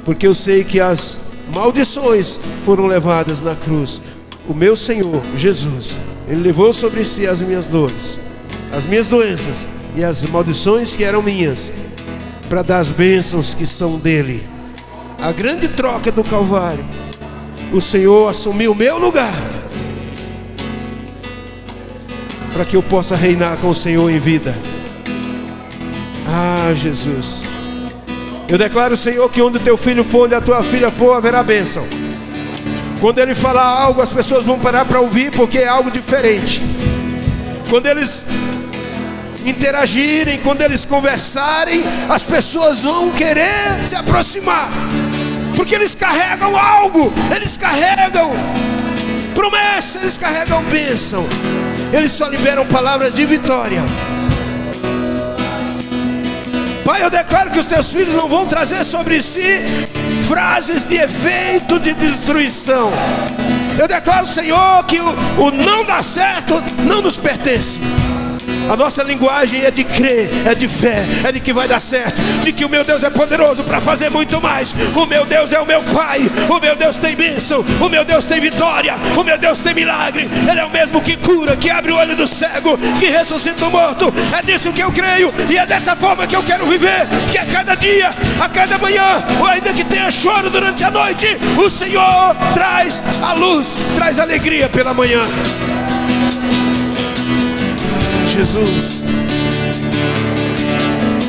porque eu sei que as maldições foram levadas na cruz. O meu Senhor Jesus, Ele levou sobre si as minhas dores, as minhas doenças e as maldições que eram minhas, para dar as bênçãos que são dele. A grande troca do Calvário, o Senhor assumiu o meu lugar, para que eu possa reinar com o Senhor em vida. Ah, Jesus, eu declaro, Senhor, que onde o teu filho for, onde a tua filha for, haverá bênção. Quando ele falar algo, as pessoas vão parar para ouvir, porque é algo diferente. quando eles interagirem, quando eles conversarem, as pessoas vão querer se aproximar, porque eles carregam algo, eles carregam promessa, eles carregam bênção, eles só liberam palavras de vitória. Pai, eu declaro que os teus filhos não vão trazer sobre si frases de efeito de destruição. Eu declaro, Senhor, que o não dá certo não nos pertence. A nossa linguagem é de crer, é de fé, é de que vai dar certo, de que o meu Deus é poderoso para fazer muito mais. O meu Deus é o meu Pai, o meu Deus tem bênção, o meu Deus tem vitória, o meu Deus tem milagre. Ele é o mesmo que cura, que abre o olho do cego, que ressuscita o morto. É disso que eu creio e é dessa forma que eu quero viver, que a cada dia, a cada manhã, ou ainda que tenha choro durante a noite, o Senhor traz a luz, traz alegria pela manhã. Jesus,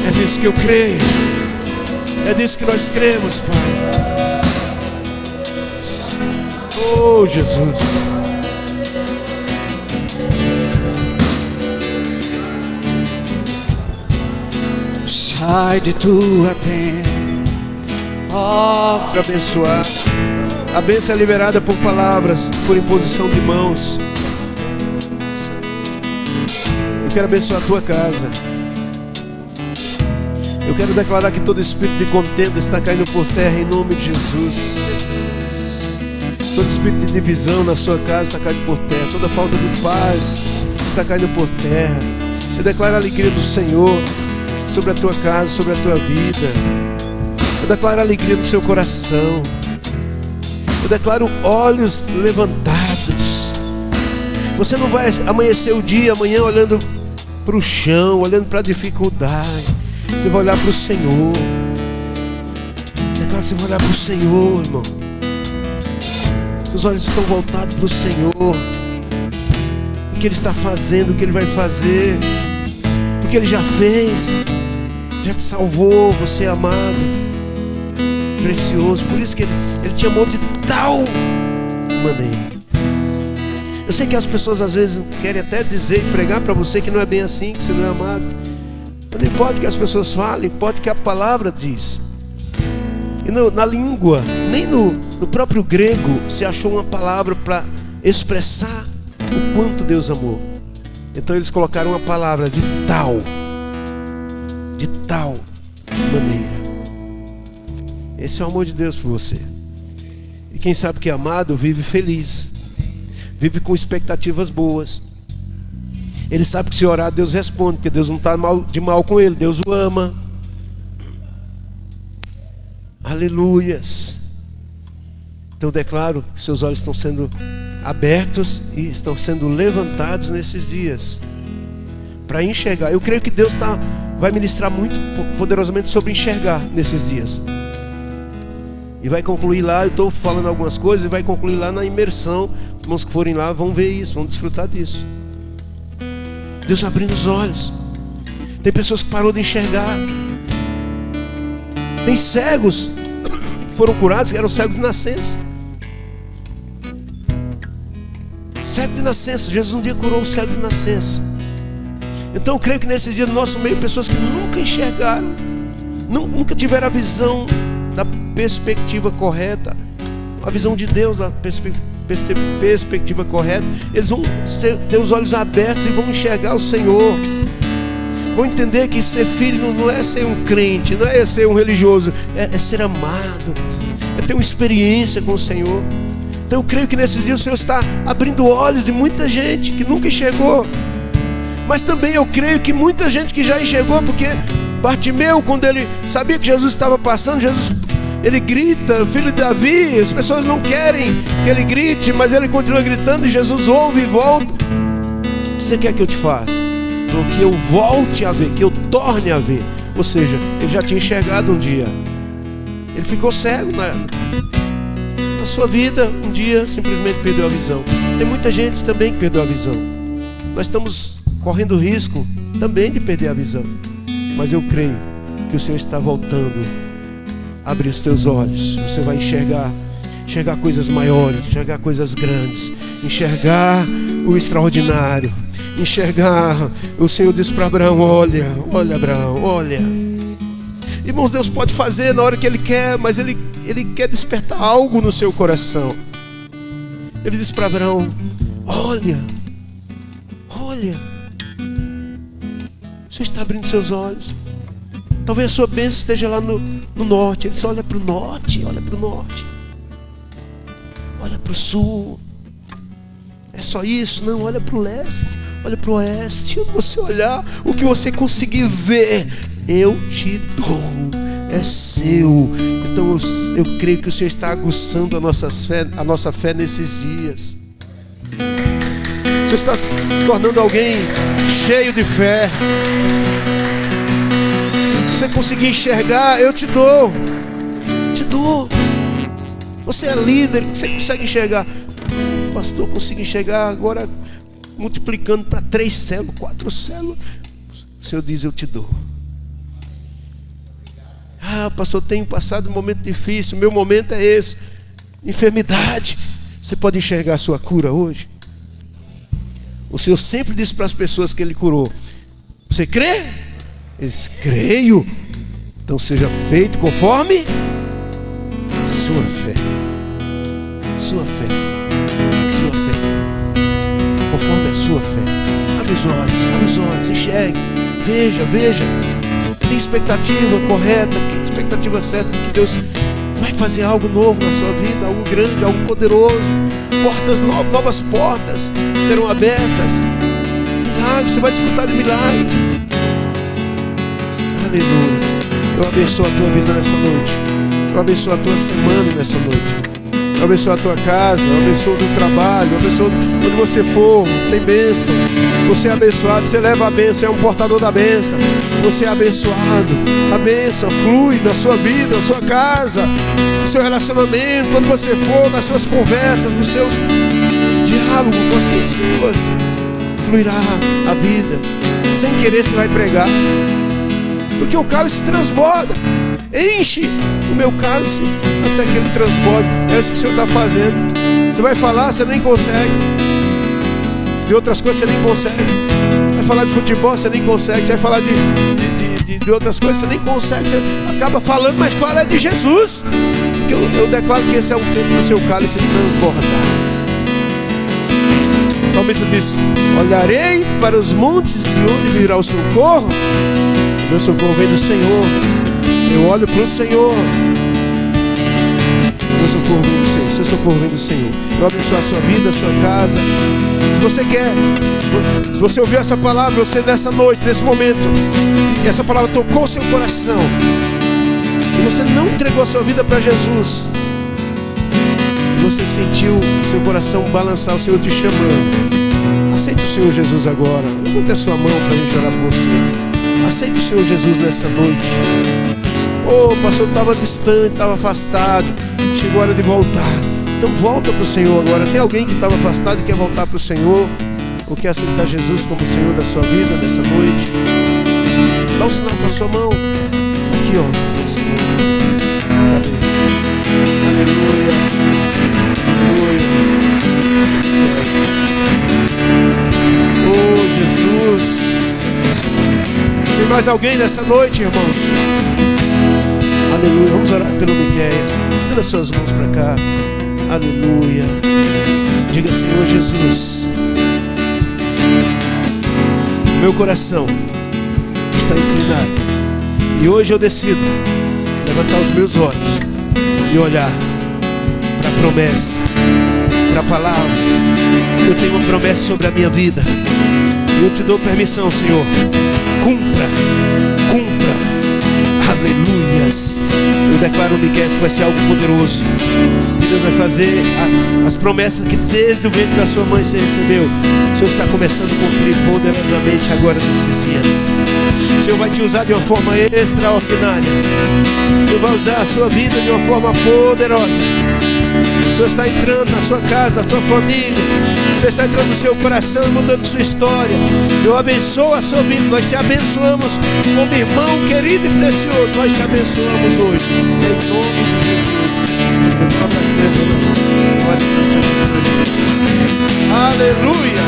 é disso que eu creio, é disso que nós cremos, Pai. Oh, Jesus. Sai de tua tenda, ofre abençoar. A bênção é liberada por palavras, por imposição de mãos. Eu quero abençoar a tua casa. Eu quero declarar que todo espírito de contenda está caindo por terra em nome de Jesus. Todo espírito de divisão na sua casa está caindo por terra. Toda falta de paz está caindo por terra. Eu declaro a alegria do Senhor sobre a tua casa, sobre a tua vida. Eu declaro a alegria do seu coração. Eu declaro olhos levantados. Você não vai amanhecer o dia amanhã olhando para o chão, olhando para a dificuldade. Você vai olhar para o Senhor. Declaro que você vai olhar para o Senhor, irmão. Seus olhos estão voltados para o Senhor. O que Ele está fazendo, o que Ele vai fazer, porque Ele já fez, já te salvou. Você é amado, precioso. Por isso que Ele te amou de tal maneira. Eu sei que as pessoas às vezes querem até dizer e pregar para você que não é bem assim, que você não é amado. Mas não importa o que as pessoas falem, importa o que a palavra diz. E na língua, nem no próprio grego se achou uma palavra para expressar o quanto Deus amou. Então eles colocaram uma palavra de tal maneira. Esse é o amor de Deus por você. E quem sabe que é amado vive feliz, vive com expectativas boas. Ele sabe que se orar Deus responde, porque Deus não está de mal com ele, Deus o ama. Aleluias. Então eu declaro que seus olhos estão sendo abertos e estão sendo levantados nesses dias para enxergar. Eu creio que Deus vai ministrar muito poderosamente sobre enxergar nesses dias. E vai concluir lá, eu estou falando algumas coisas, e vai concluir lá na imersão. Os irmãos que forem lá vão ver isso, vão desfrutar disso. Deus abrindo os olhos. Tem pessoas que parou de enxergar. Tem cegos que foram curados, que eram cegos de nascença. Cego de nascença. Jesus um dia curou o cego de nascença. Então eu creio que nesses dias no nosso meio, pessoas que nunca enxergaram, nunca tiveram a visão da perspectiva correta, a visão de Deus, da perspectiva correta, eles vão ter os olhos abertos e vão enxergar o Senhor. Vão entender que ser filho não é ser um crente, não é ser um religioso, é ser amado, é ter uma experiência com o Senhor. Então eu creio que nesses dias o Senhor está abrindo olhos de muita gente que nunca enxergou. Mas também eu creio que muita gente que já enxergou, porque Bartimeu, quando ele sabia que Jesus estava passando, ele grita, filho de Davi. As pessoas não querem que ele grite, mas ele continua gritando e Jesus ouve e volta. O que você quer que eu te faça? Então, que eu volte a ver, que eu torne a ver. Ou seja, ele já tinha enxergado um dia. Ele ficou cego na sua vida, um dia simplesmente perdeu a visão. Tem muita gente também que perdeu a visão. Nós estamos correndo risco também de perder a visão. Mas eu creio que o Senhor está voltando a abrir os teus olhos. Você vai enxergar coisas maiores, enxergar coisas grandes, enxergar o extraordinário, enxergar. O Senhor disse para Abraão: olha, Abraão, olha. Irmãos, Deus pode fazer na hora que Ele quer, mas Ele quer despertar algo no seu coração. Ele disse para Abraão: olha. O Senhor está abrindo seus olhos. Talvez a sua bênção esteja lá no norte. Ele disse: olha para o norte, olha para o norte. Olha para o sul. É só isso? Não, olha para o leste, olha para o oeste. Onde você olhar, o que você conseguir ver, eu te dou, é seu. Então eu creio que o Senhor está aguçando a nossa fé nesses dias. O Senhor está tornando alguém cheio de fé. Se você conseguir enxergar, eu te dou. Você é líder, você consegue enxergar. Pastor, consigo enxergar agora multiplicando para 3 células, 4 células. O Senhor diz: eu te dou. Ah, pastor, tenho passado um momento difícil. Meu momento é esse. Enfermidade. Você pode enxergar a sua cura hoje? O Senhor sempre disse para as pessoas que Ele curou: você crê? Eles: creio. Então seja feito conforme a sua fé. Sua fé. Sua fé. Conforme a sua fé. Abre os olhos, enxergue. Veja. Tem expectativa correta, tem expectativa certa de que Deus vai fazer algo novo na sua vida, algo grande, algo poderoso. Portas novas, novas portas serão abertas. Milagres, você vai desfrutar de milagres. Aleluia. Eu abençoo a tua vida nessa noite. Eu abençoo a tua semana nessa noite. Eu abençoo a tua casa, eu abençoo o teu trabalho, eu abençoo onde você for, tem bênção. Você é abençoado, você leva a bênção, é um portador da bênção. Você é abençoado, a bênção flui na sua vida, na sua casa, no seu relacionamento, onde você for, nas suas conversas, nos seus diálogos com as pessoas. Fluirá a vida. Sem querer você vai pregar, porque o cálice transborda. Enche o meu cálice até que ele transborde. É isso que o Senhor está fazendo. Você vai falar, você nem consegue. De outras coisas você nem consegue. Vai falar de futebol, você nem consegue. Você vai falar de outras coisas, você nem consegue. Você acaba falando, mas fala de Jesus. Porque eu declaro que esse é o tempo do seu cálice transbordar. O salmista diz: olharei para os montes, de onde virá o socorro. O meu socorro vem do Senhor. Eu olho para o Senhor. Meu socorro vem do Senhor. Seu socorro vem do Senhor. Eu abençoo a sua vida, a sua casa. Se você quer, se você ouviu essa palavra, você nessa noite, nesse momento, e essa palavra tocou o seu coração, e você não entregou a sua vida para Jesus, e você sentiu o seu coração balançar, o Senhor te chamando, aceite o Senhor Jesus agora. Levante a sua mão para a gente orar por você. Aceite o Senhor Jesus nessa noite. Oh, o pastor estava distante, estava afastado. Chegou a hora de voltar. Então volta para o Senhor agora. Tem alguém que estava afastado e quer voltar para o Senhor, ou quer aceitar Jesus como Senhor da sua vida nessa noite? Dá um sinal com a sua mão. Aqui, ó. Aleluia. Aleluia. Oh, Jesus. Tem mais alguém nessa noite, irmãos? Aleluia. Vamos orar pelo Miqueias. Estenda as suas mãos para cá. Aleluia. Diga: Senhor Jesus, meu coração está inclinado, e hoje eu decido levantar os meus olhos e olhar para a promessa, para a palavra. Eu tenho uma promessa sobre a minha vida, e eu te dou permissão, Senhor. Cumpra. Aleluias. Eu declaro, Miqueias, que vai ser algo poderoso, que Deus vai fazer as promessas que desde o ventre da sua mãe você recebeu. O Senhor está começando a cumprir poderosamente agora nesses dias. O Senhor vai te usar de uma forma extraordinária. O Senhor vai usar a sua vida de uma forma poderosa. O Senhor está entrando na sua casa, na sua família. O Senhor está entrando no seu coração e mudando sua história. Eu abençoo a sua vida. Nós te abençoamos como irmão querido e precioso. Nós te abençoamos hoje, em nome de Jesus. Aleluia.